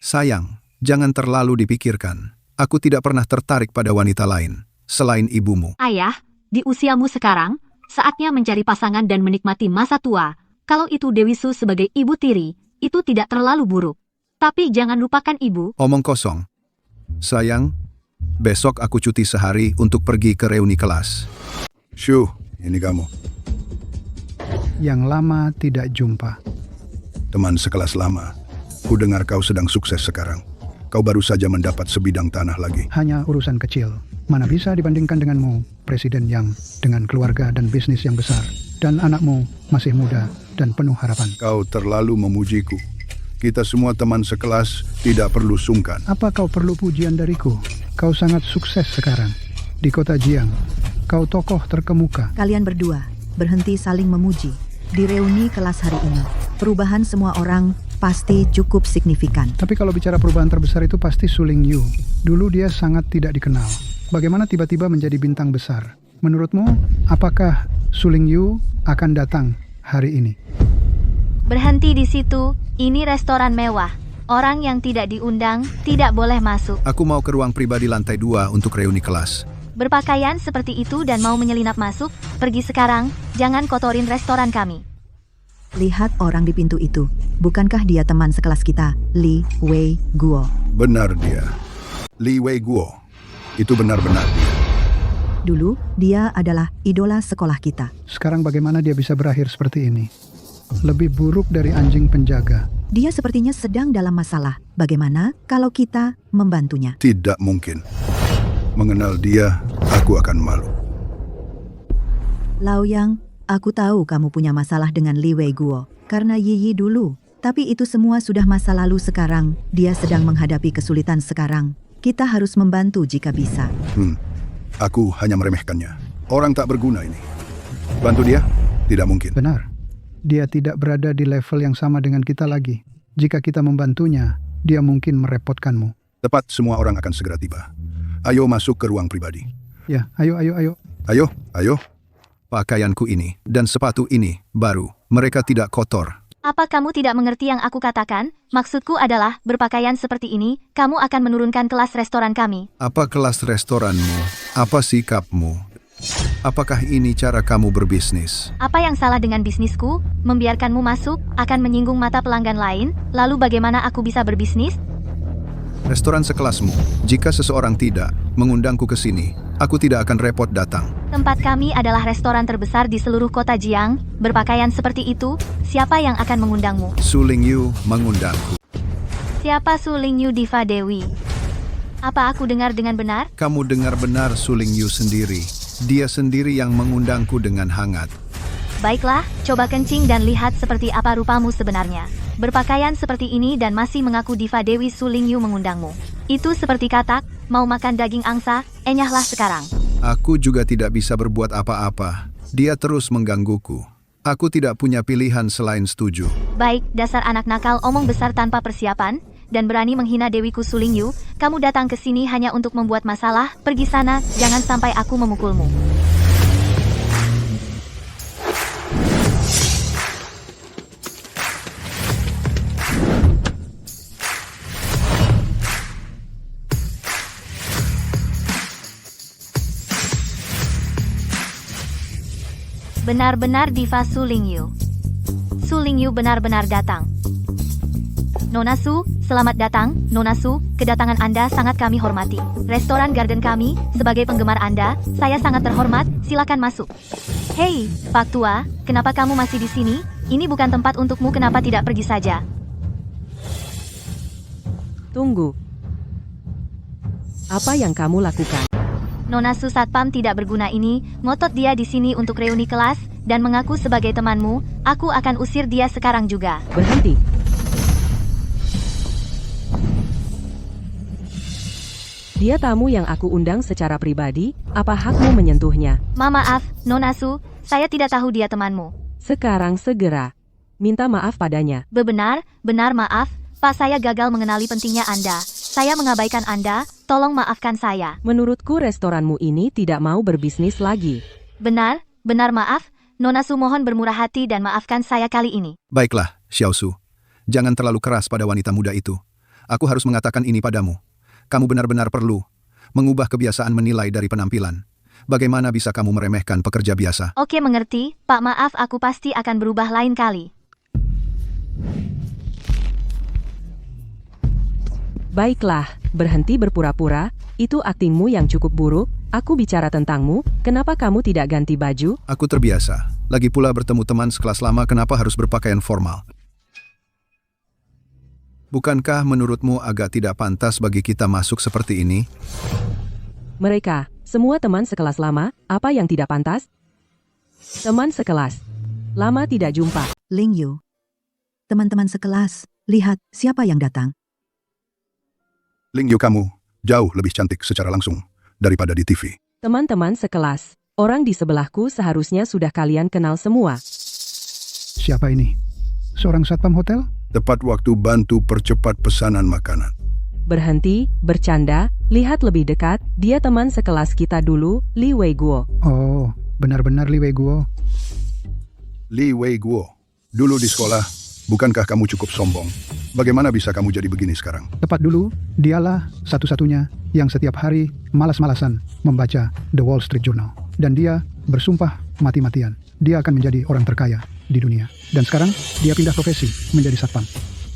Sayang, jangan terlalu dipikirkan. Aku tidak pernah tertarik pada wanita lain, selain ibumu. Ayah, di usiamu sekarang, saatnya mencari pasangan dan menikmati masa tua. Kalau itu Dewi Su sebagai ibu tiri, itu tidak terlalu buruk. Tapi jangan lupakan ibu. Omong kosong. Sayang, besok aku cuti sehari untuk pergi ke reuni kelas. Shu, ini kamu. yang lama tidak jumpa. Teman sekelas lama, ku dengar kau sedang sukses sekarang. Kau baru saja mendapat sebidang tanah lagi. Hanya urusan kecil. Mana bisa dibandingkan denganmu, Presiden Yang, dengan keluarga dan bisnis yang besar. Dan anakmu masih muda dan penuh harapan. Kau terlalu memujiku. Kita semua teman sekelas, tidak perlu sungkan. Apa kau perlu pujian dariku? Kau sangat sukses sekarang. Di kota Jiang, kau tokoh terkemuka. Kalian berdua, berhenti saling memuji. Di reuni kelas hari ini, perubahan semua orang pasti cukup signifikan. Tapi kalau bicara perubahan terbesar itu pasti Su Lingyu. Dulu dia sangat tidak dikenal. Bagaimana tiba-tiba menjadi bintang besar? Menurutmu, apakah Su Lingyu akan datang hari ini? Berhenti di situ, ini restoran mewah. Orang yang tidak diundang tidak boleh masuk. Aku mau ke ruang pribadi lantai 2 untuk reuni kelas. Berpakaian seperti itu dan mau menyelinap masuk, pergi sekarang, jangan kotorin restoran kami. Lihat orang di pintu itu. Bukankah dia teman sekelas kita, Li Wei Guo? Benar dia. Li Wei Guo. Itu benar-benar dia. Dulu, dia adalah idola sekolah kita. Sekarang bagaimana dia bisa berakhir seperti ini? Lebih buruk dari anjing penjaga. Dia sepertinya sedang dalam masalah. Bagaimana kalau kita membantunya? Tidak mungkin. Mengenal dia, aku akan malu. Lao Yang, aku tahu kamu punya masalah dengan Li Wei Guo. Karena Yi dulu. Tapi itu semua sudah masa lalu sekarang. Dia sedang menghadapi kesulitan sekarang. Kita harus membantu jika bisa. Aku hanya meremehkannya. Orang tak berguna ini. Bantu dia? Tidak mungkin. Benar. Dia tidak berada di level yang sama dengan kita lagi. Jika kita membantunya, dia mungkin merepotkanmu. Tepat, semua orang akan segera tiba. Ayo masuk ke ruang pribadi. Ya, ayo. Ayo. Pakaianku ini dan sepatu ini baru. Mereka tidak kotor. Apa kamu tidak mengerti yang aku katakan? Maksudku adalah, berpakaian seperti ini, kamu akan menurunkan kelas restoran kami. Apa kelas restoranmu? Apa sikapmu? Apakah ini cara kamu berbisnis? Apa yang salah dengan bisnisku? Membiarkanmu masuk akan menyinggung mata pelanggan lain, lalu bagaimana aku bisa berbisnis? Restoran sekelasmu, jika seseorang tidak mengundangku ke sini, aku tidak akan repot datang. Tempat kami adalah restoran terbesar di seluruh kota Jiang. Berpakaian seperti itu, siapa yang akan mengundangmu? Su Lingyu mengundangku. Siapa Su Lingyu Diva Dewi? Apa aku dengar dengan benar? Kamu dengar benar, Su Lingyu sendiri. Dia sendiri yang mengundangku dengan hangat. Baiklah, coba kencing dan lihat seperti apa rupamu sebenarnya. Berpakaian seperti ini dan masih mengaku Diva Dewi Su Lingyu mengundangmu. Itu seperti katak, mau makan daging angsa, enyahlah sekarang. Aku juga tidak bisa berbuat apa-apa. Dia terus menggangguku. Aku tidak punya pilihan selain setuju. Baik, dasar anak nakal omong besar tanpa persiapan, dan berani menghina Dewiku Su Lingyu, kamu datang ke sini hanya untuk membuat masalah, pergi sana, jangan sampai aku memukulmu. Benar-benar Diva Su Lingyu. Su Lingyu benar-benar datang. Nona Su, selamat datang, Nona Su, kedatangan Anda sangat kami hormati. Restoran Garden kami, sebagai penggemar Anda, saya sangat terhormat, silakan masuk. Hei, Pak Tua, kenapa kamu masih di sini? Ini bukan tempat untukmu, kenapa tidak pergi saja? Tunggu. Apa yang kamu lakukan? Nona Su Satpam tidak berguna ini, ngotot dia di sini untuk reuni kelas, dan mengaku sebagai temanmu, aku akan usir dia sekarang juga. Berhenti. Dia tamu yang aku undang secara pribadi, apa hakmu menyentuhnya? Maaf, Nona Su, saya tidak tahu dia temanmu. Sekarang segera. Minta maaf padanya. Benar maaf, Pak, saya gagal mengenali pentingnya Anda. Saya mengabaikan Anda, tolong maafkan saya. Menurutku restoranmu ini tidak mau berbisnis lagi. Benar maaf, Nona Su mohon bermurah hati dan maafkan saya kali ini. Baiklah, Xiao Su. Jangan terlalu keras pada wanita muda itu. Aku harus mengatakan ini padamu. Kamu benar-benar perlu mengubah kebiasaan menilai dari penampilan. Bagaimana bisa kamu meremehkan pekerja biasa? Oke, mengerti, Pak, maaf, aku pasti akan berubah lain kali. Baiklah, berhenti berpura-pura, itu aktingmu yang cukup buruk, aku bicara tentangmu, kenapa kamu tidak ganti baju? Aku terbiasa. Lagi pula bertemu teman sekelas lama kenapa harus berpakaian formal? Bukankah menurutmu agak tidak pantas bagi kita masuk seperti ini? Mereka, semua teman sekelas lama, apa yang tidak pantas? Teman sekelas. Lama tidak jumpa. Ling Yu. Teman-teman sekelas, lihat siapa yang datang. Ling Yu, kamu jauh lebih cantik secara langsung daripada di TV. Teman-teman sekelas. Orang di sebelahku seharusnya sudah kalian kenal semua. Siapa ini? Seorang satpam hotel? Tepat waktu bantu percepat pesanan makanan. Berhenti, bercanda, lihat lebih dekat, dia teman sekelas kita dulu, Li Wei Guo. Oh, benar-benar Li Wei Guo. Li Wei Guo, dulu di sekolah, bukankah kamu cukup sombong? Bagaimana bisa kamu jadi begini sekarang? Tepat dulu, dialah satu-satunya yang setiap hari malas-malasan membaca The Wall Street Journal. Dan dia bersumpah mati-matian. Dia akan menjadi orang terkaya di dunia. Dan sekarang dia pindah profesi menjadi satpam.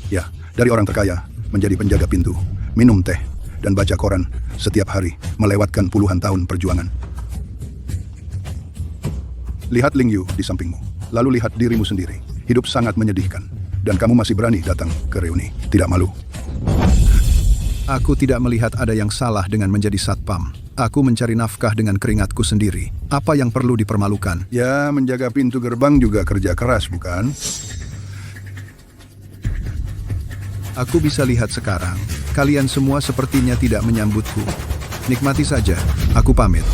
Ya, dari orang terkaya menjadi penjaga pintu, minum teh, dan baca koran setiap hari, melewatkan puluhan tahun perjuangan. Lihat Ling Yu di sampingmu, lalu lihat dirimu sendiri. Hidup sangat menyedihkan, dan kamu masih berani datang ke reuni. Tidak malu? Aku tidak melihat ada yang salah dengan menjadi satpam. Aku mencari nafkah dengan keringatku sendiri. Apa yang perlu dipermalukan? Ya, menjaga pintu gerbang juga kerja keras, bukan? Aku bisa lihat sekarang, kalian semua sepertinya tidak menyambutku. Nikmati saja, aku pamit.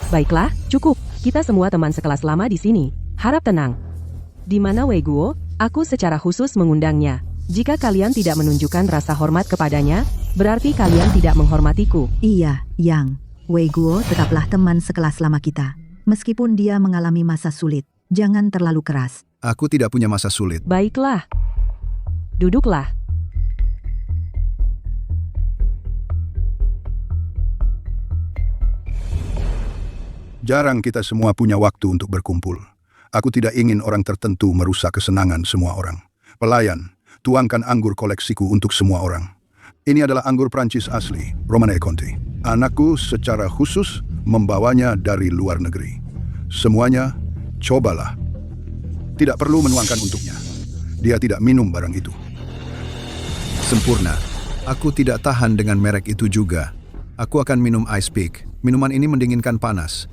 Baiklah, cukup. Kita semua teman sekelas lama di sini. Harap tenang. Di mana Wei Guo? Aku secara khusus mengundangnya. Jika kalian tidak menunjukkan rasa hormat kepadanya, berarti kalian tidak menghormatiku. Iya, Yang. Wei Guo tetaplah teman sekelas lama kita. Meskipun dia mengalami masa sulit, jangan terlalu keras. Aku tidak punya masa sulit. Baiklah. Duduklah. Jarang kita semua punya waktu untuk berkumpul. Aku tidak ingin orang tertentu merusak kesenangan semua orang. Pelayan, tuangkan anggur koleksiku untuk semua orang. Ini adalah anggur Prancis asli, Romanée Conti. Anakku secara khusus membawanya dari luar negeri. Semuanya, cobalah. Tidak perlu menuangkan untuknya. Dia tidak minum barang itu. Sempurna. Aku tidak tahan dengan merek itu juga. Aku akan minum Ice Peak. Minuman ini mendinginkan panas.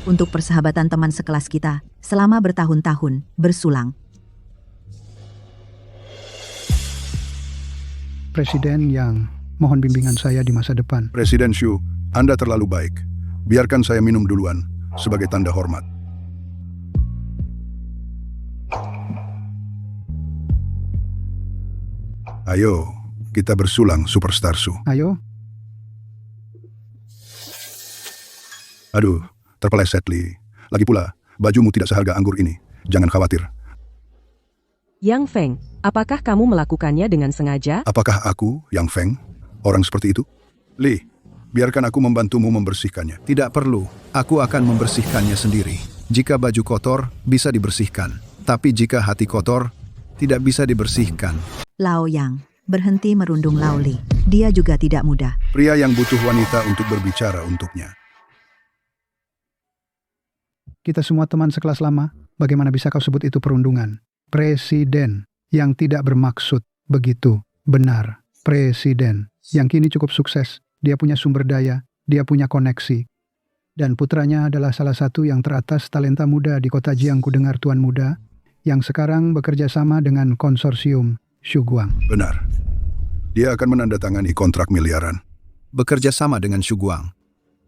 Untuk persahabatan teman sekelas kita, selama bertahun-tahun, bersulang. Presiden Yang, mohon bimbingan saya di masa depan. Presiden Xu, Anda terlalu baik. Biarkan saya minum duluan, sebagai tanda hormat. Ayo, kita bersulang, Superstar Su. Ayo. Aduh, terpeleset, Li. Lagi pula, bajumu tidak seharga anggur ini. Jangan khawatir. Yang Feng, apakah kamu melakukannya dengan sengaja? Apakah aku, Yang Feng, orang seperti itu? Li, biarkan aku membantumu membersihkannya. Tidak perlu, aku akan membersihkannya sendiri. Jika baju kotor, bisa dibersihkan. Tapi jika hati kotor, tidak bisa dibersihkan. Lao Yang, berhenti merundung Lao Li. Dia juga tidak mudah. Pria yang butuh wanita untuk berbicara untuknya. Kita semua teman sekelas lama, bagaimana bisa kau sebut itu perundungan? Presiden yang tidak bermaksud begitu. Benar, presiden yang kini cukup sukses. Dia punya sumber daya, dia punya koneksi. Dan putranya adalah salah satu yang teratas talenta muda di kota Jiang. Ku dengar tuan muda, yang sekarang bekerja sama dengan konsorsium Shuguang. Benar. Dia akan menandatangani kontrak miliaran. Bekerja sama dengan Shuguang.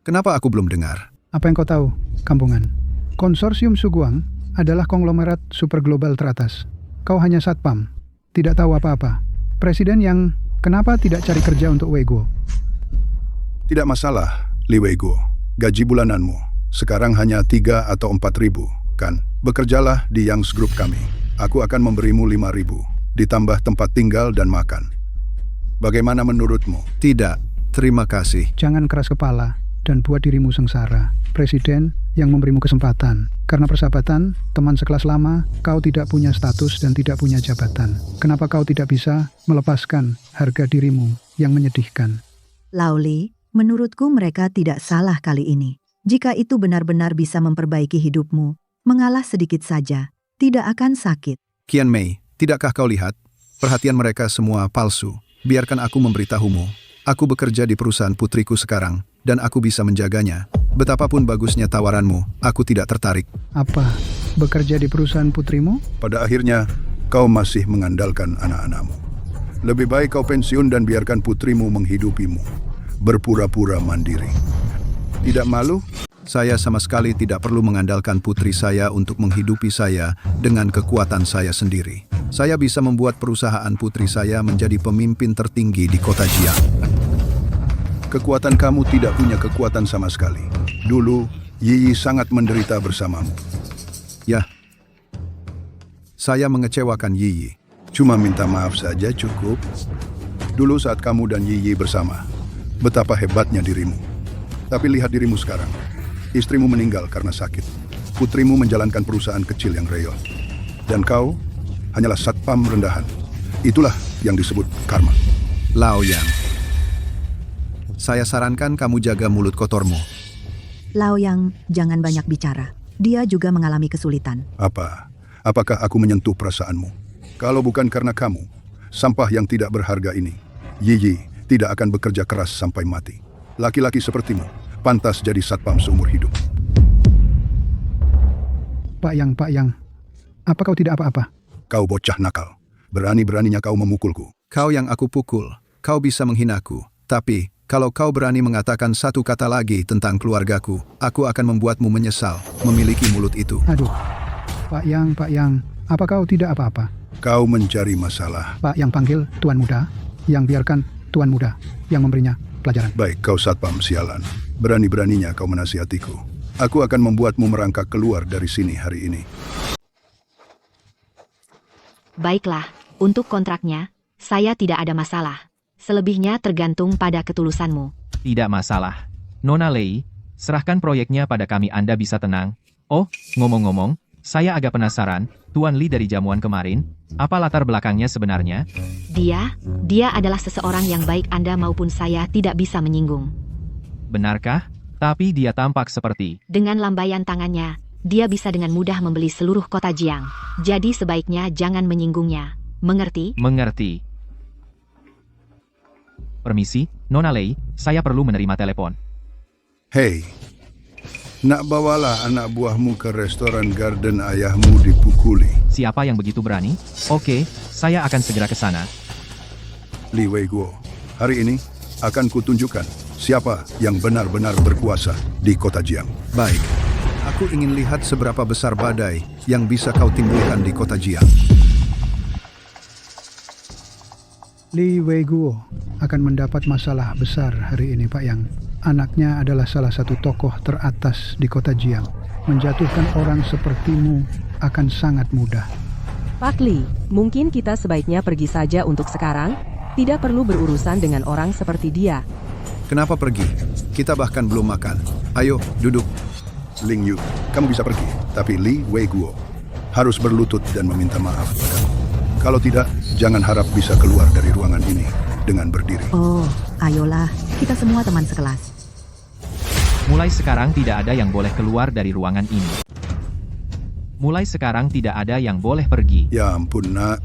Kenapa aku belum dengar? Apa yang kau tahu, kampungan? Konsorsium Shuguang adalah konglomerat super global teratas. Kau hanya satpam, tidak tahu apa-apa. Presiden yang kenapa tidak cari kerja untuk Wei Guo? Tidak masalah, Li Wei Guo. Gaji bulananmu sekarang hanya 3 atau 4 ribu, kan? Bekerjalah di Yang Group kami. Aku akan memberimu 5 ribu, ditambah tempat tinggal dan makan. Bagaimana menurutmu? Tidak, terima kasih. Jangan keras kepala dan buat dirimu sengsara. Presiden yang memberimu kesempatan. Karena persahabatan, teman sekelas lama, kau tidak punya status dan tidak punya jabatan. Kenapa kau tidak bisa melepaskan harga dirimu yang menyedihkan? Lao Li, Menurutku mereka tidak salah kali ini. Jika itu benar-benar bisa memperbaiki hidupmu, mengalah sedikit saja, tidak akan sakit. Qian Mei, tidakkah kau lihat? Perhatian mereka semua palsu. Biarkan aku memberitahumu. Aku bekerja di perusahaan putriku sekarang, dan aku bisa menjaganya. Betapapun bagusnya tawaranmu, aku tidak tertarik. Apa? Bekerja di perusahaan putrimu? Pada akhirnya, kau masih mengandalkan anak-anakmu. Lebih baik kau pensiun dan biarkan putrimu menghidupimu. Berpura-pura mandiri. Tidak malu? Saya sama sekali tidak perlu mengandalkan putri saya untuk menghidupi saya dengan kekuatan saya sendiri. Saya bisa membuat perusahaan putri saya menjadi pemimpin tertinggi di kota Jiang. Kekuatan kamu tidak punya kekuatan sama sekali. Dulu, Yiyi sangat menderita bersamamu. Ya, saya mengecewakan Yiyi. Cuma minta maaf saja cukup. Dulu saat kamu dan Yiyi bersama, betapa hebatnya dirimu. Tapi lihat dirimu sekarang. Istrimu meninggal karena sakit. Putrimu menjalankan perusahaan kecil yang real. Dan kau hanyalah satpam rendahan. Itulah yang disebut karma. Lao Yang, saya sarankan kamu jaga mulut kotormu. Lao Yang, jangan banyak bicara. Dia juga mengalami kesulitan. Apakah aku menyentuh perasaanmu? Kalau bukan karena kamu, sampah yang tidak berharga ini, Yiyi tidak akan bekerja keras sampai mati. Laki-laki sepertimu pantas jadi satpam seumur hidup. Pak Yang, apa kau tidak apa-apa? Kau bocah nakal. Berani-beraninya kau memukulku. Kau yang aku pukul, kau bisa menghinaku. Tapi, kalau kau berani mengatakan satu kata lagi tentang keluargaku, aku akan membuatmu menyesal memiliki mulut itu. Aduh, Pak Yang, apa kau tidak apa-apa? Kau mencari masalah. Pak Yang panggil Tuan Muda, yang biarkan Tuan Muda yang memberinya pelajaran. Baik, kau satpam sialan. Berani-beraninya kau menasihatiku. Aku akan membuatmu merangkak keluar dari sini hari ini. Baiklah, untuk kontraknya, saya tidak ada masalah. Selebihnya tergantung pada ketulusanmu. Tidak masalah. Nona Lei, serahkan proyeknya pada kami, Anda bisa tenang. Oh, ngomong-ngomong, saya agak penasaran, Tuan Li dari jamuan kemarin, apa latar belakangnya sebenarnya? Dia adalah seseorang yang baik, Anda maupun saya tidak bisa menyinggung. Benarkah? Tapi dia tampak seperti... Dengan lambaian tangannya, dia bisa dengan mudah membeli seluruh kota Jiang. Jadi sebaiknya jangan menyinggungnya. Mengerti? Mengerti. Permisi, Nona Lei, saya perlu menerima telepon. Hei, nak bawalah anak buahmu ke restoran Garden ayahmu dipukuli. Siapa yang begitu berani? Oke, saya akan segera ke sana. Li Wei Guo, hari ini akan kutunjukkan siapa yang benar-benar berkuasa di kota Jiang. Baik, aku ingin lihat seberapa besar badai yang bisa kau timbulkan di kota Jiang. Li Wei Guo akan mendapat masalah besar hari ini, Pak Yang. Anaknya adalah salah satu tokoh teratas di kota Jiang. Menjatuhkan orang sepertimu akan sangat mudah. Pak Li, mungkin kita sebaiknya pergi saja untuk sekarang. Tidak perlu berurusan dengan orang seperti dia. Kenapa pergi? Kita bahkan belum makan. Ayo, duduk. Ling Yu, kamu bisa pergi. Tapi Li Wei Guo harus berlutut dan meminta maaf padaku. Kalau tidak, jangan harap bisa keluar dari ruangan ini dengan berdiri. Oh, ayolah, kita semua teman sekelas. Mulai sekarang tidak ada yang boleh keluar dari ruangan ini. Mulai sekarang tidak ada yang boleh pergi. Ya ampun, Nak.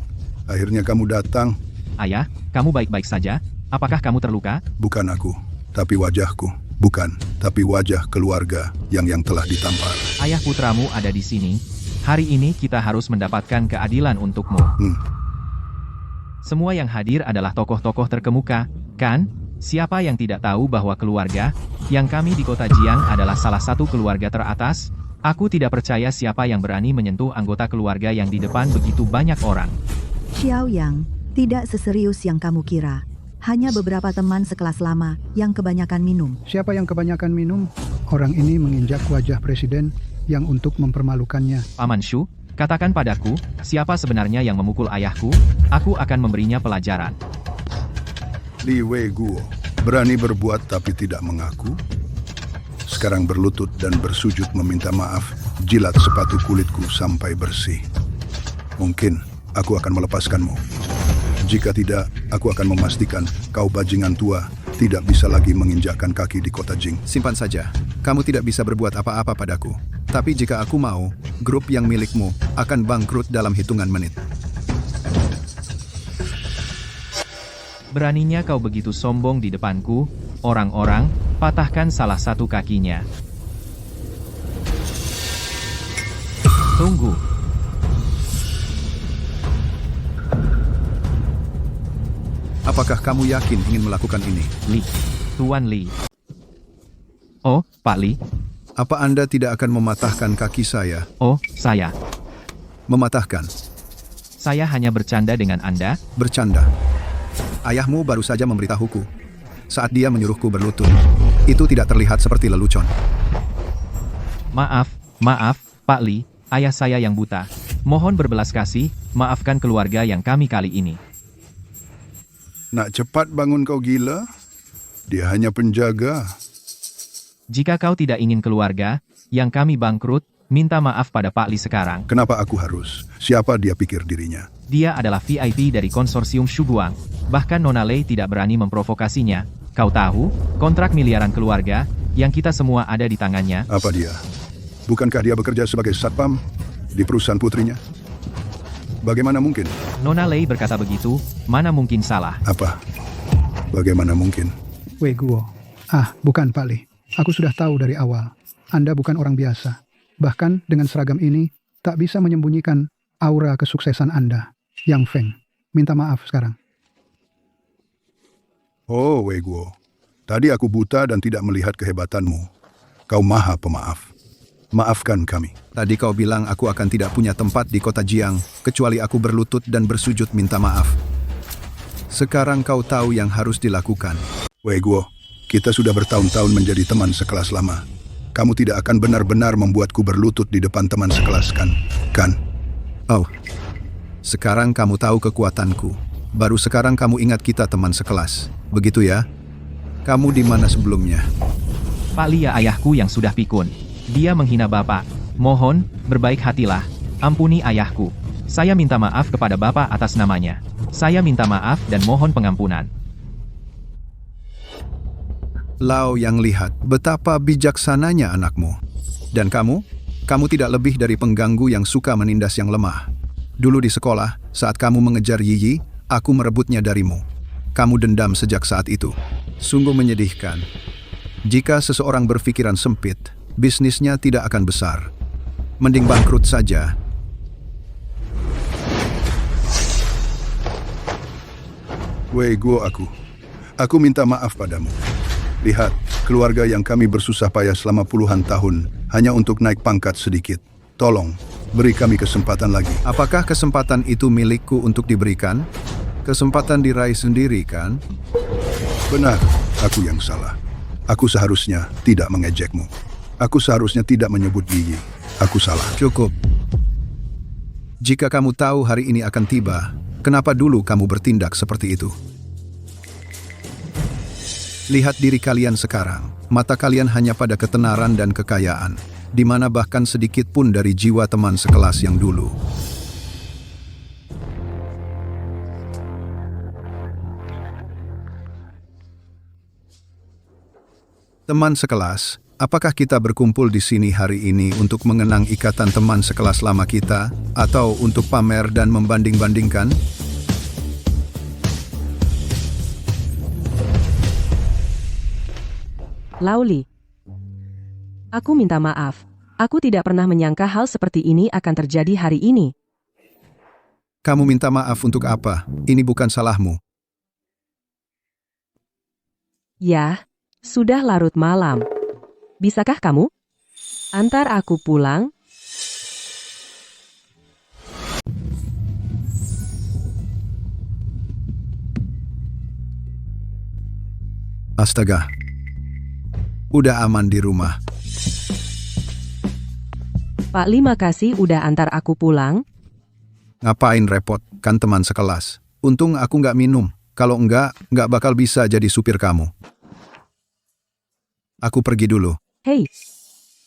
Akhirnya kamu datang. Ayah, kamu baik-baik saja? Apakah kamu terluka? Bukan aku, tapi wajahku. Bukan, tapi wajah keluarga yang telah ditampar. Ayah putramu ada di sini. Hari ini kita harus mendapatkan keadilan untukmu. Semua yang hadir adalah tokoh-tokoh terkemuka, kan? Siapa yang tidak tahu bahwa keluarga yang kami di kota Jiang adalah salah satu keluarga teratas? Aku tidak percaya siapa yang berani menyentuh anggota keluarga yang di depan begitu banyak orang. Xiao Yang, tidak seserius yang kamu kira. Hanya beberapa teman sekelas lama yang kebanyakan minum. Siapa yang kebanyakan minum? Orang ini menginjak wajah presiden yang untuk mempermalukannya. Paman Shu, katakan padaku, siapa sebenarnya yang memukul ayahku? Aku akan memberinya pelajaran. Li Wei Guo, berani berbuat tapi tidak mengaku. Sekarang berlutut dan bersujud meminta maaf, jilat sepatu kulitku sampai bersih. Mungkin aku akan melepaskanmu. Jika tidak, aku akan memastikan kau bajingan tua tidak bisa lagi menginjakkan kaki di kota Jing. Simpan saja. Kamu tidak bisa berbuat apa-apa padaku. Tapi jika aku mau, grup yang milikmu akan bangkrut dalam hitungan menit. Beraninya kau begitu sombong di depanku, orang-orang, patahkan salah satu kakinya. Tunggu. Apakah kamu yakin ingin melakukan ini? Li. Tuan Li. Oh, Pak Li. Apa Anda tidak akan mematahkan kaki saya? Oh, saya. Mematahkan? Saya hanya bercanda dengan Anda. Bercanda? Ayahmu baru saja memberitahuku. Saat dia menyuruhku berlutut, itu tidak terlihat seperti lelucon. Maaf, Pak Li, ayah saya yang buta. Mohon berbelas kasih, maafkan keluarga yang kami kali ini. Nak cepat bangun kau gila? Dia hanya penjaga. Jika kau tidak ingin keluarga, yang kami bangkrut, minta maaf pada Pak Li sekarang. Kenapa aku harus? Siapa dia pikir dirinya? Dia adalah VIP dari konsorsium Shuguang. Bahkan Nona Lei tidak berani memprovokasinya. Kau tahu, kontrak miliaran keluarga, yang kita semua ada di tangannya. Apa dia? Bukankah dia bekerja sebagai satpam di perusahaan putrinya? Bagaimana mungkin? Nona Lei berkata begitu, mana mungkin salah. Apa? Bagaimana mungkin? Wei Guo. Bukan Pak Li. Aku sudah tahu dari awal. Anda bukan orang biasa. Bahkan dengan seragam ini, tak bisa menyembunyikan aura kesuksesan Anda. Yang Feng, minta maaf sekarang. Oh, Wei Guo. Tadi aku buta dan tidak melihat kehebatanmu. Kau maha pemaaf. Maafkan kami. Tadi kau bilang aku akan tidak punya tempat di kota Jiang, kecuali aku berlutut dan bersujud minta maaf. Sekarang kau tahu yang harus dilakukan. Wei Guo, kita sudah bertahun-tahun menjadi teman sekelas lama. Kamu tidak akan benar-benar membuatku berlutut di depan teman sekelas, kan? Kan? Oh, sekarang kamu tahu kekuatanku. Baru sekarang kamu ingat kita teman sekelas. Begitu ya? Kamu di mana sebelumnya? Pak Li ya ayahku yang sudah pikun. Dia menghina Bapak. Mohon, berbaik hatilah. Ampuni ayahku. Saya minta maaf kepada Bapak atas namanya. Saya minta maaf dan mohon pengampunan. Lao yang lihat betapa bijaksananya anakmu. Dan kamu? Kamu tidak lebih dari pengganggu yang suka menindas yang lemah. Dulu di sekolah, saat kamu mengejar Yiyi, aku merebutnya darimu. Kamu dendam sejak saat itu. Sungguh menyedihkan. Jika seseorang berpikiran sempit, bisnisnya tidak akan besar. Mending bangkrut saja. Wei Guo aku minta maaf padamu. Lihat, keluarga yang kami bersusah payah selama puluhan tahun hanya untuk naik pangkat sedikit. Tolong, beri kami kesempatan lagi. Apakah kesempatan itu milikku untuk diberikan? Kesempatan diraih sendiri, kan? Benar, aku yang salah. Aku seharusnya tidak mengejekmu. Aku seharusnya tidak menyebut Yiyi. Aku salah. Cukup. Jika kamu tahu hari ini akan tiba, kenapa dulu kamu bertindak seperti itu? Lihat diri kalian sekarang. Mata kalian hanya pada ketenaran dan kekayaan, di mana bahkan sedikit pun dari jiwa teman sekelas yang dulu. Teman sekelas, apakah kita berkumpul di sini hari ini untuk mengenang ikatan teman sekelas lama kita, atau untuk pamer dan membanding-bandingkan? Lauli. Aku minta maaf. Aku tidak pernah menyangka hal seperti ini akan terjadi hari ini. Kamu minta maaf untuk apa? Ini bukan salahmu. Ya, sudah larut malam. Bisakah kamu antar aku pulang? Astaga. Udah aman di rumah. Pak Li, makasih udah antar aku pulang. Ngapain repot, kan teman sekelas. Untung aku nggak minum. Kalau nggak bakal bisa jadi supir kamu. Aku pergi dulu. Hei,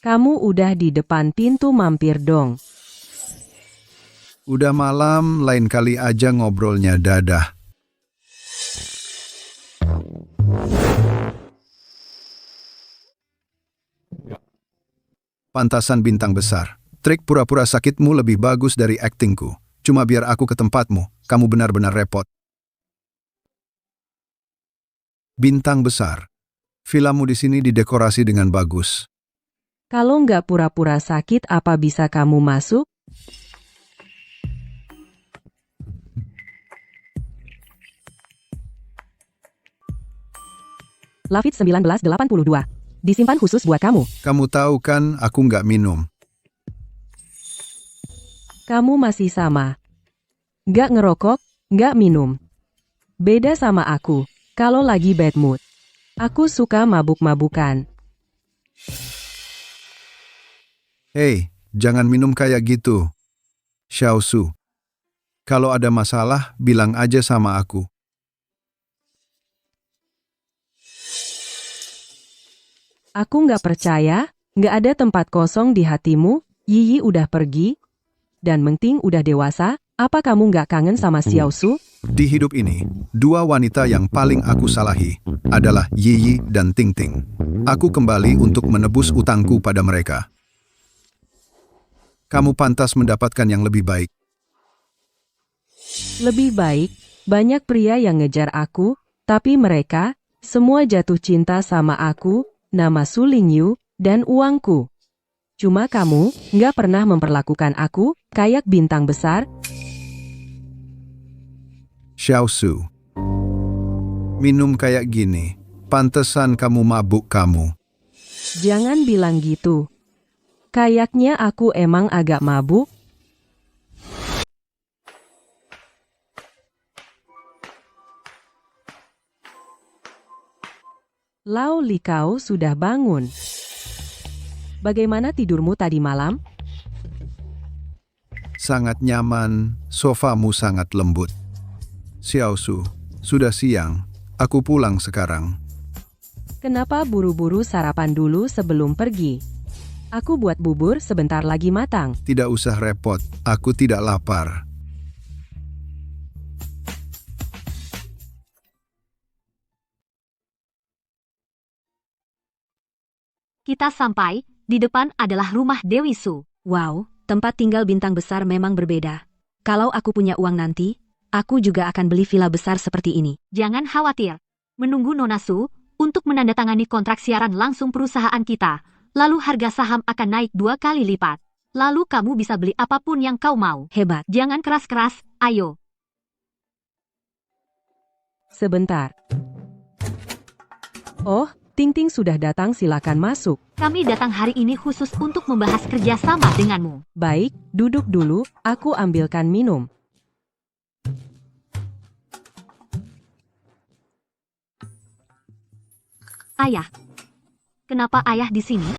kamu udah di depan pintu, mampir dong. Udah malam, lain kali aja ngobrolnya, dadah. Pantasan bintang besar. Trik pura-pura sakitmu lebih bagus dari aktingku. Cuma biar aku ke tempatmu, kamu benar-benar repot. Bintang besar. Villamu di sini didekorasi dengan bagus. Kalau nggak pura-pura sakit, apa bisa kamu masuk? Lafit 1982. Disimpan khusus buat kamu. Kamu tahu kan aku nggak minum. Kamu masih sama. Nggak ngerokok, nggak minum. Beda sama aku, kalau lagi bad mood. Aku suka mabuk-mabukan. Hei, jangan minum kayak gitu. Xiaosu. Kalau ada masalah, bilang aja sama aku. Aku nggak percaya, nggak ada tempat kosong di hatimu. Yiyi udah pergi, dan Meng Ting udah dewasa. Apa kamu nggak kangen sama Xiaosu? Di hidup ini, dua wanita yang paling aku salahi adalah Yiyi dan Ting Ting. Aku kembali untuk menebus utangku pada mereka. Kamu pantas mendapatkan yang lebih baik. Lebih baik, banyak pria yang ngejar aku, tapi mereka semua jatuh cinta sama aku, nama Su Lingyu, dan uangku. Cuma kamu nggak pernah memperlakukan aku kayak bintang besar. Xiaosu. Minum kayak gini, pantesan kamu mabuk kamu. Jangan bilang gitu. Kayaknya aku emang agak mabuk. Lao Likau sudah bangun. Bagaimana tidurmu tadi malam? Sangat nyaman, sofamu sangat lembut. Xiaosu, sudah siang, aku pulang sekarang. Kenapa buru-buru sarapan dulu sebelum pergi? Aku buat bubur sebentar lagi matang. Tidak usah repot, aku tidak lapar. Kita sampai, di depan adalah rumah Dewi Su. Wow, tempat tinggal bintang besar memang berbeda. Kalau aku punya uang nanti, aku juga akan beli villa besar seperti ini. Jangan khawatir. Menunggu Nona Su untuk menandatangani kontrak siaran langsung perusahaan kita. Lalu harga saham akan naik 2 kali lipat. Lalu kamu bisa beli apapun yang kau mau. Hebat. Jangan keras-keras, ayo. Sebentar. Oh, Ting Ting sudah datang, silakan masuk. Kami datang hari ini khusus untuk membahas kerjasama denganmu. Baik, duduk dulu, aku ambilkan minum. Ayah. Kenapa ayah di sini?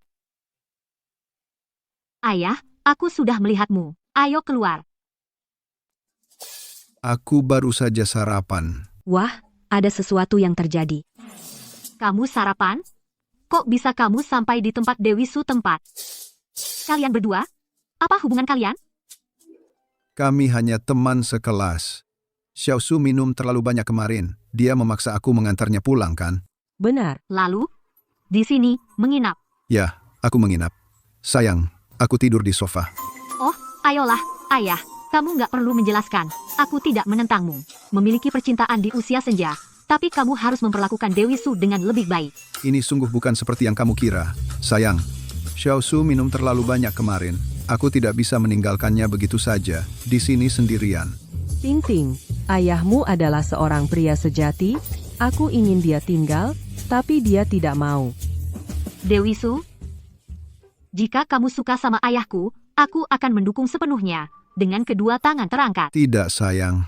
Ayah, aku sudah melihatmu. Ayo keluar. Aku baru saja sarapan. Wah, ada sesuatu yang terjadi. Kamu sarapan? Kok bisa kamu sampai di tempat Dewi Su tempat? Kalian berdua? Apa hubungan kalian? Kami hanya teman sekelas. Xiaosu minum terlalu banyak kemarin. Dia memaksa aku mengantarnya pulang kan? Benar. Lalu? Di sini, menginap. Ya, aku menginap. Sayang, aku tidur di sofa. Oh, ayolah, ayah. Kamu nggak perlu menjelaskan. Aku tidak menentangmu. Memiliki percintaan di usia senja. Tapi kamu harus memperlakukan Dewi Su dengan lebih baik. Ini sungguh bukan seperti yang kamu kira. Sayang, Xiaosu minum terlalu banyak kemarin. Aku tidak bisa meninggalkannya begitu saja, di sini sendirian. Ting Ting, ayahmu adalah seorang pria sejati. Aku ingin dia tinggal, tapi dia tidak mau. Dewi Su, jika kamu suka sama ayahku, aku akan mendukung sepenuhnya, dengan kedua tangan terangkat. Tidak, sayang.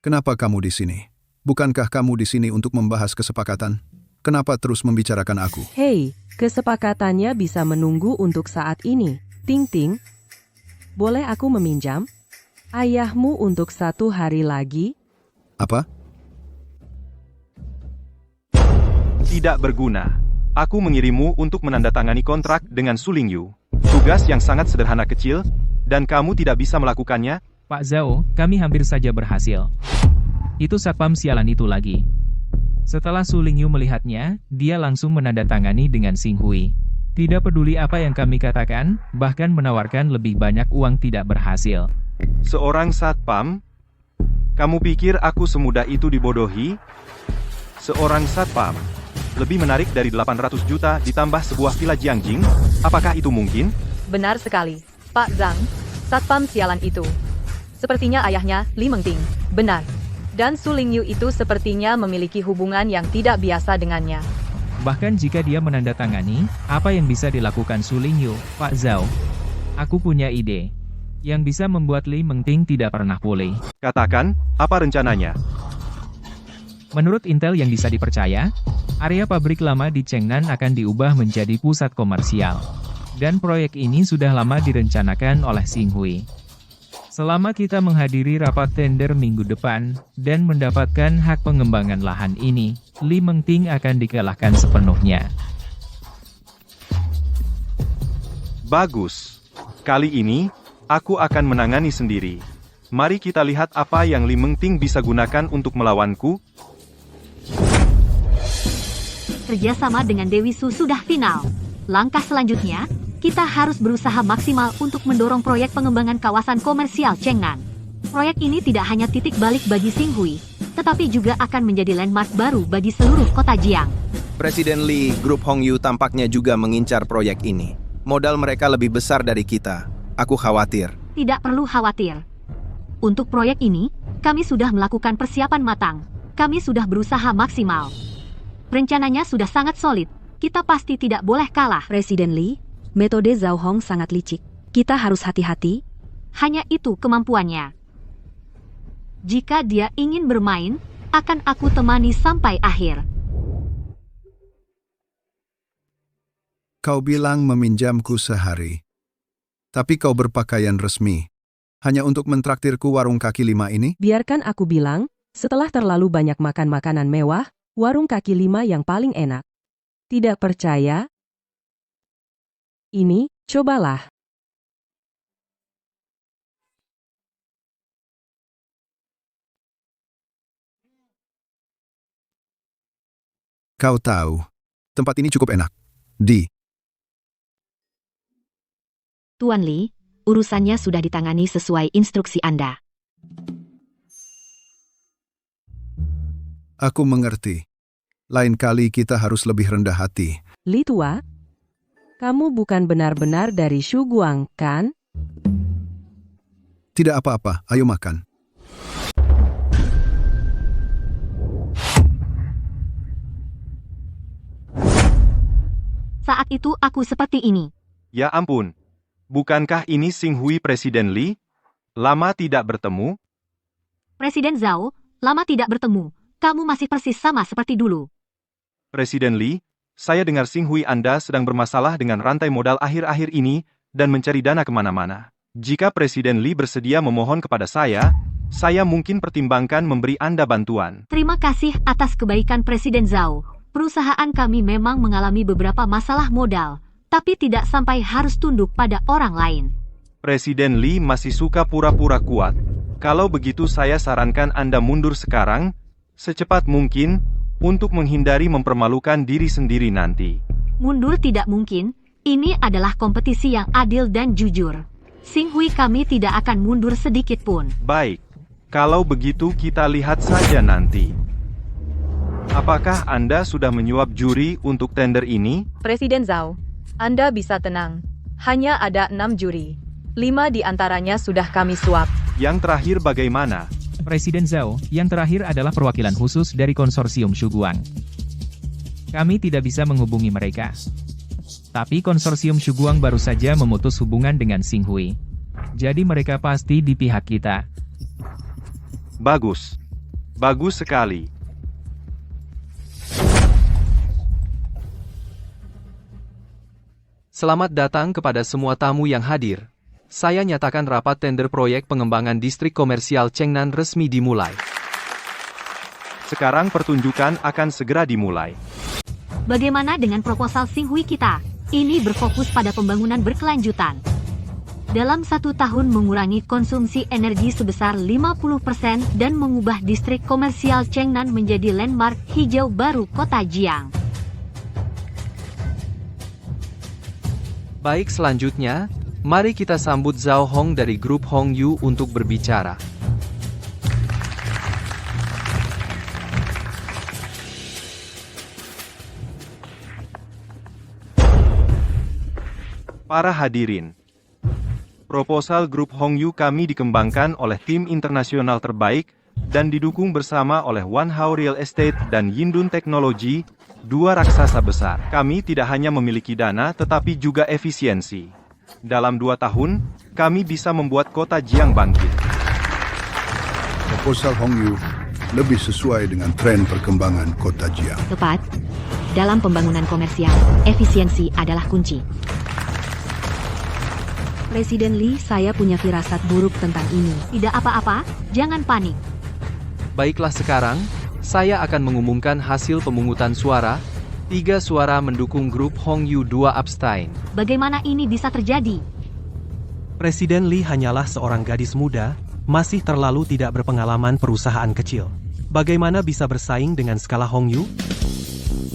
Kenapa kamu di sini? Bukankah kamu di sini untuk membahas kesepakatan? Kenapa terus membicarakan aku? Hei, kesepakatannya bisa menunggu untuk saat ini. Ting Ting, boleh aku meminjam ayahmu untuk 1 hari lagi? Apa? Tidak berguna. Aku mengirimmu untuk menandatangani kontrak dengan Su Lingyu. Tugas yang sangat sederhana kecil, dan kamu tidak bisa melakukannya? Pak Zhao, kami hampir saja berhasil. Itu satpam sialan itu lagi. Setelah Su Lingyu melihatnya, dia langsung menandatangani dengan Xing Hui. Tidak peduli apa yang kami katakan, bahkan menawarkan lebih banyak uang tidak berhasil. Seorang satpam? Kamu pikir aku semudah itu dibodohi? Seorang satpam? Lebih menarik dari 800 juta ditambah sebuah villa Jiangjing? Apakah itu mungkin? Benar sekali, Pak Zhang. Satpam sialan itu. Sepertinya ayahnya, Li Mengting. Benar. Dan Su Lingyu itu sepertinya memiliki hubungan yang tidak biasa dengannya. Bahkan jika dia menandatangani, apa yang bisa dilakukan Su Lingyu, Pak Zhao? Aku punya ide yang bisa membuat Li Mengting tidak pernah pulih. Katakan, apa rencananya? Menurut intel yang bisa dipercaya, area pabrik lama di Chengnan akan diubah menjadi pusat komersial. Dan proyek ini sudah lama direncanakan oleh Xing Hui. Selama kita menghadiri rapat tender minggu depan, dan mendapatkan hak pengembangan lahan ini, Li Mengting akan dikalahkan sepenuhnya. Bagus. Kali ini, aku akan menangani sendiri. Mari kita lihat apa yang Li Mengting bisa gunakan untuk melawanku. Kerjasama dengan Dewi Su sudah final. Langkah selanjutnya, kita harus berusaha maksimal untuk mendorong proyek pengembangan kawasan komersial Chengnan. Proyek ini tidak hanya titik balik bagi Xing Hui, tetapi juga akan menjadi landmark baru bagi seluruh kota Jiang. Presiden Li, grup Hongyu tampaknya juga mengincar proyek ini. Modal mereka lebih besar dari kita. Aku khawatir. Tidak perlu khawatir. Untuk proyek ini, kami sudah melakukan persiapan matang. Kami sudah berusaha maksimal. Rencananya sudah sangat solid. Kita pasti tidak boleh kalah. Presiden Li, metode Zhao Hong sangat licik. Kita harus hati-hati. Hanya itu kemampuannya. Jika dia ingin bermain, akan aku temani sampai akhir. Kau bilang meminjamku sehari. Tapi kau berpakaian resmi. Hanya untuk mentraktirku warung kaki lima ini? Biarkan aku bilang, setelah terlalu banyak makan makanan mewah, warung kaki lima yang paling enak. Tidak percaya? Ini, cobalah. Kau tahu, tempat ini cukup enak. Tuan Li, urusannya sudah ditangani sesuai instruksi Anda. Aku mengerti. Lain kali kita harus lebih rendah hati. Li Tua, kamu bukan benar-benar dari Shu Guang, kan? Tidak apa-apa, ayo makan. Saat itu aku seperti ini. Ya ampun. Bukankah ini Xing Hui Presiden Li? Lama tidak bertemu? Presiden Zhao, lama tidak bertemu. Kamu masih persis sama seperti dulu. Presiden Li, saya dengar Xing Hui Anda sedang bermasalah dengan rantai modal akhir-akhir ini, dan mencari dana kemana-mana. Jika Presiden Li bersedia memohon kepada saya mungkin pertimbangkan memberi Anda bantuan. Terima kasih atas kebaikan Presiden Zhao. Perusahaan kami memang mengalami beberapa masalah modal, tapi tidak sampai harus tunduk pada orang lain. Presiden Li masih suka pura-pura kuat. Kalau begitu saya sarankan Anda mundur sekarang, secepat mungkin, untuk menghindari mempermalukan diri sendiri nanti. Mundur tidak mungkin, ini adalah kompetisi yang adil dan jujur. Xing Hui kami tidak akan mundur sedikit pun. Baik, kalau begitu kita lihat saja nanti. Apakah Anda sudah menyuap juri untuk tender ini? Presiden Zhao, Anda bisa tenang. Hanya ada 6 juri. 5 di antaranya sudah kami suap. Yang terakhir bagaimana? Presiden Zhao, yang terakhir adalah perwakilan khusus dari konsorsium Shu Guang. Kami tidak bisa menghubungi mereka. Tapi konsorsium Shu Guang baru saja memutus hubungan dengan Xing Hui. Jadi mereka pasti di pihak kita. Bagus. Bagus sekali. Selamat datang kepada semua tamu yang hadir. Saya nyatakan rapat tender proyek pengembangan distrik komersial Chengnan resmi dimulai. Sekarang pertunjukan akan segera dimulai. Bagaimana dengan proposal Xing Hui kita? Ini berfokus pada pembangunan berkelanjutan. Dalam 1 tahun mengurangi konsumsi energi sebesar 50% dan mengubah distrik komersial Chengnan menjadi landmark hijau baru kota Jiang. Baik, selanjutnya, mari kita sambut Zhao Hong dari grup Hong Yu untuk berbicara. Para hadirin, proposal grup Hong Yu kami dikembangkan oleh tim internasional terbaik dan didukung bersama oleh One Hao Real Estate dan Yindun Technology, dua raksasa besar. Kami tidak hanya memiliki dana tetapi juga efisiensi. Dalam 2 tahun, kami bisa membuat kota Jiang bangkit. Proposal Hong Yu lebih sesuai dengan tren perkembangan kota Jiang. Tepat. Dalam pembangunan komersial, efisiensi adalah kunci. Presiden Lee, saya punya firasat buruk tentang ini. Tidak apa-apa, jangan panik. Baiklah, sekarang, saya akan mengumumkan hasil pemungutan suara. 3 suara mendukung grup Hong Yu, 2 abstain. Bagaimana ini bisa terjadi? Presiden Lee hanyalah seorang gadis muda, masih terlalu tidak berpengalaman perusahaan kecil. Bagaimana bisa bersaing dengan skala Hong Yu?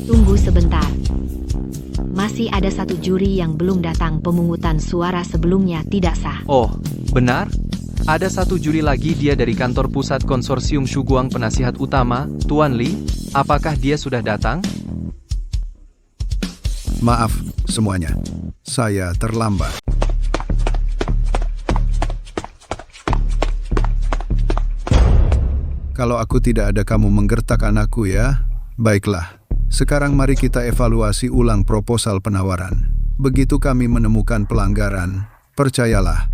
Tunggu sebentar. Masih ada 1 juri yang belum datang. Pemungutan suara sebelumnya tidak sah. Oh, benar? Ada 1 juri lagi, dia dari kantor pusat konsorsium Shuguang penasihat utama, Tuan Lee. Apakah dia sudah datang? Maaf, semuanya. Saya terlambat. Kalau aku tidak ada, kamu menggertak anakku ya? Baiklah. Sekarang mari kita evaluasi ulang proposal penawaran. Begitu kami menemukan pelanggaran, percayalah,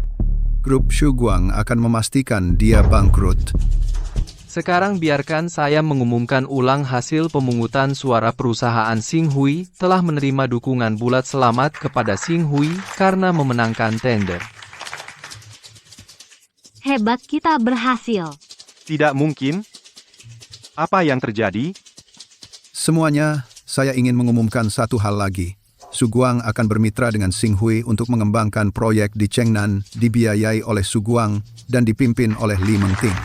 grup Shuguang akan memastikan dia bangkrut. Sekarang biarkan saya mengumumkan ulang hasil pemungutan suara. Perusahaan Xinghui telah menerima dukungan bulat. Selamat kepada Xinghui karena memenangkan tender. Hebat, kita berhasil. Tidak mungkin. Apa yang terjadi? Semuanya, saya ingin mengumumkan satu hal lagi. Shuguang akan bermitra dengan Xinghui untuk mengembangkan proyek di Chengnan, dibiayai oleh Shuguang dan dipimpin oleh Li Mengting.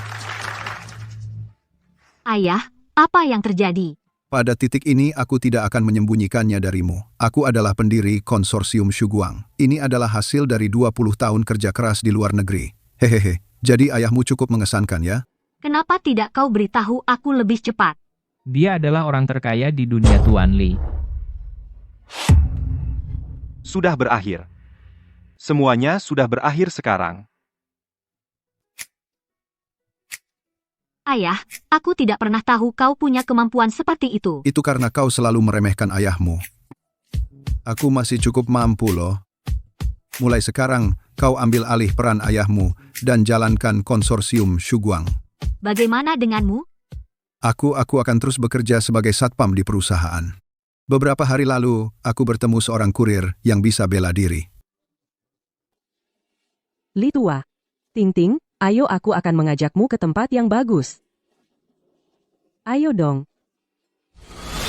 Ayah, apa yang terjadi? Pada titik ini aku tidak akan menyembunyikannya darimu. Aku adalah pendiri konsorsium Shuguang. Ini adalah hasil dari 20 tahun kerja keras di luar negeri. Hehehe, jadi ayahmu cukup mengesankan ya? Kenapa tidak kau beritahu aku lebih cepat? Dia adalah orang terkaya di dunia, Tuan Lee. Sudah berakhir. Semuanya sudah berakhir sekarang. Ayah, aku tidak pernah tahu kau punya kemampuan seperti itu. Itu karena kau selalu meremehkan ayahmu. Aku masih cukup mampu loh. Mulai sekarang, kau ambil alih peran ayahmu dan jalankan konsorsium Shuguang. Bagaimana denganmu? Aku akan terus bekerja sebagai satpam di perusahaan. Beberapa hari lalu, aku bertemu seorang kurir yang bisa bela diri. Li tua. Ting Ting, ayo, aku akan mengajakmu ke tempat yang bagus. Ayo dong.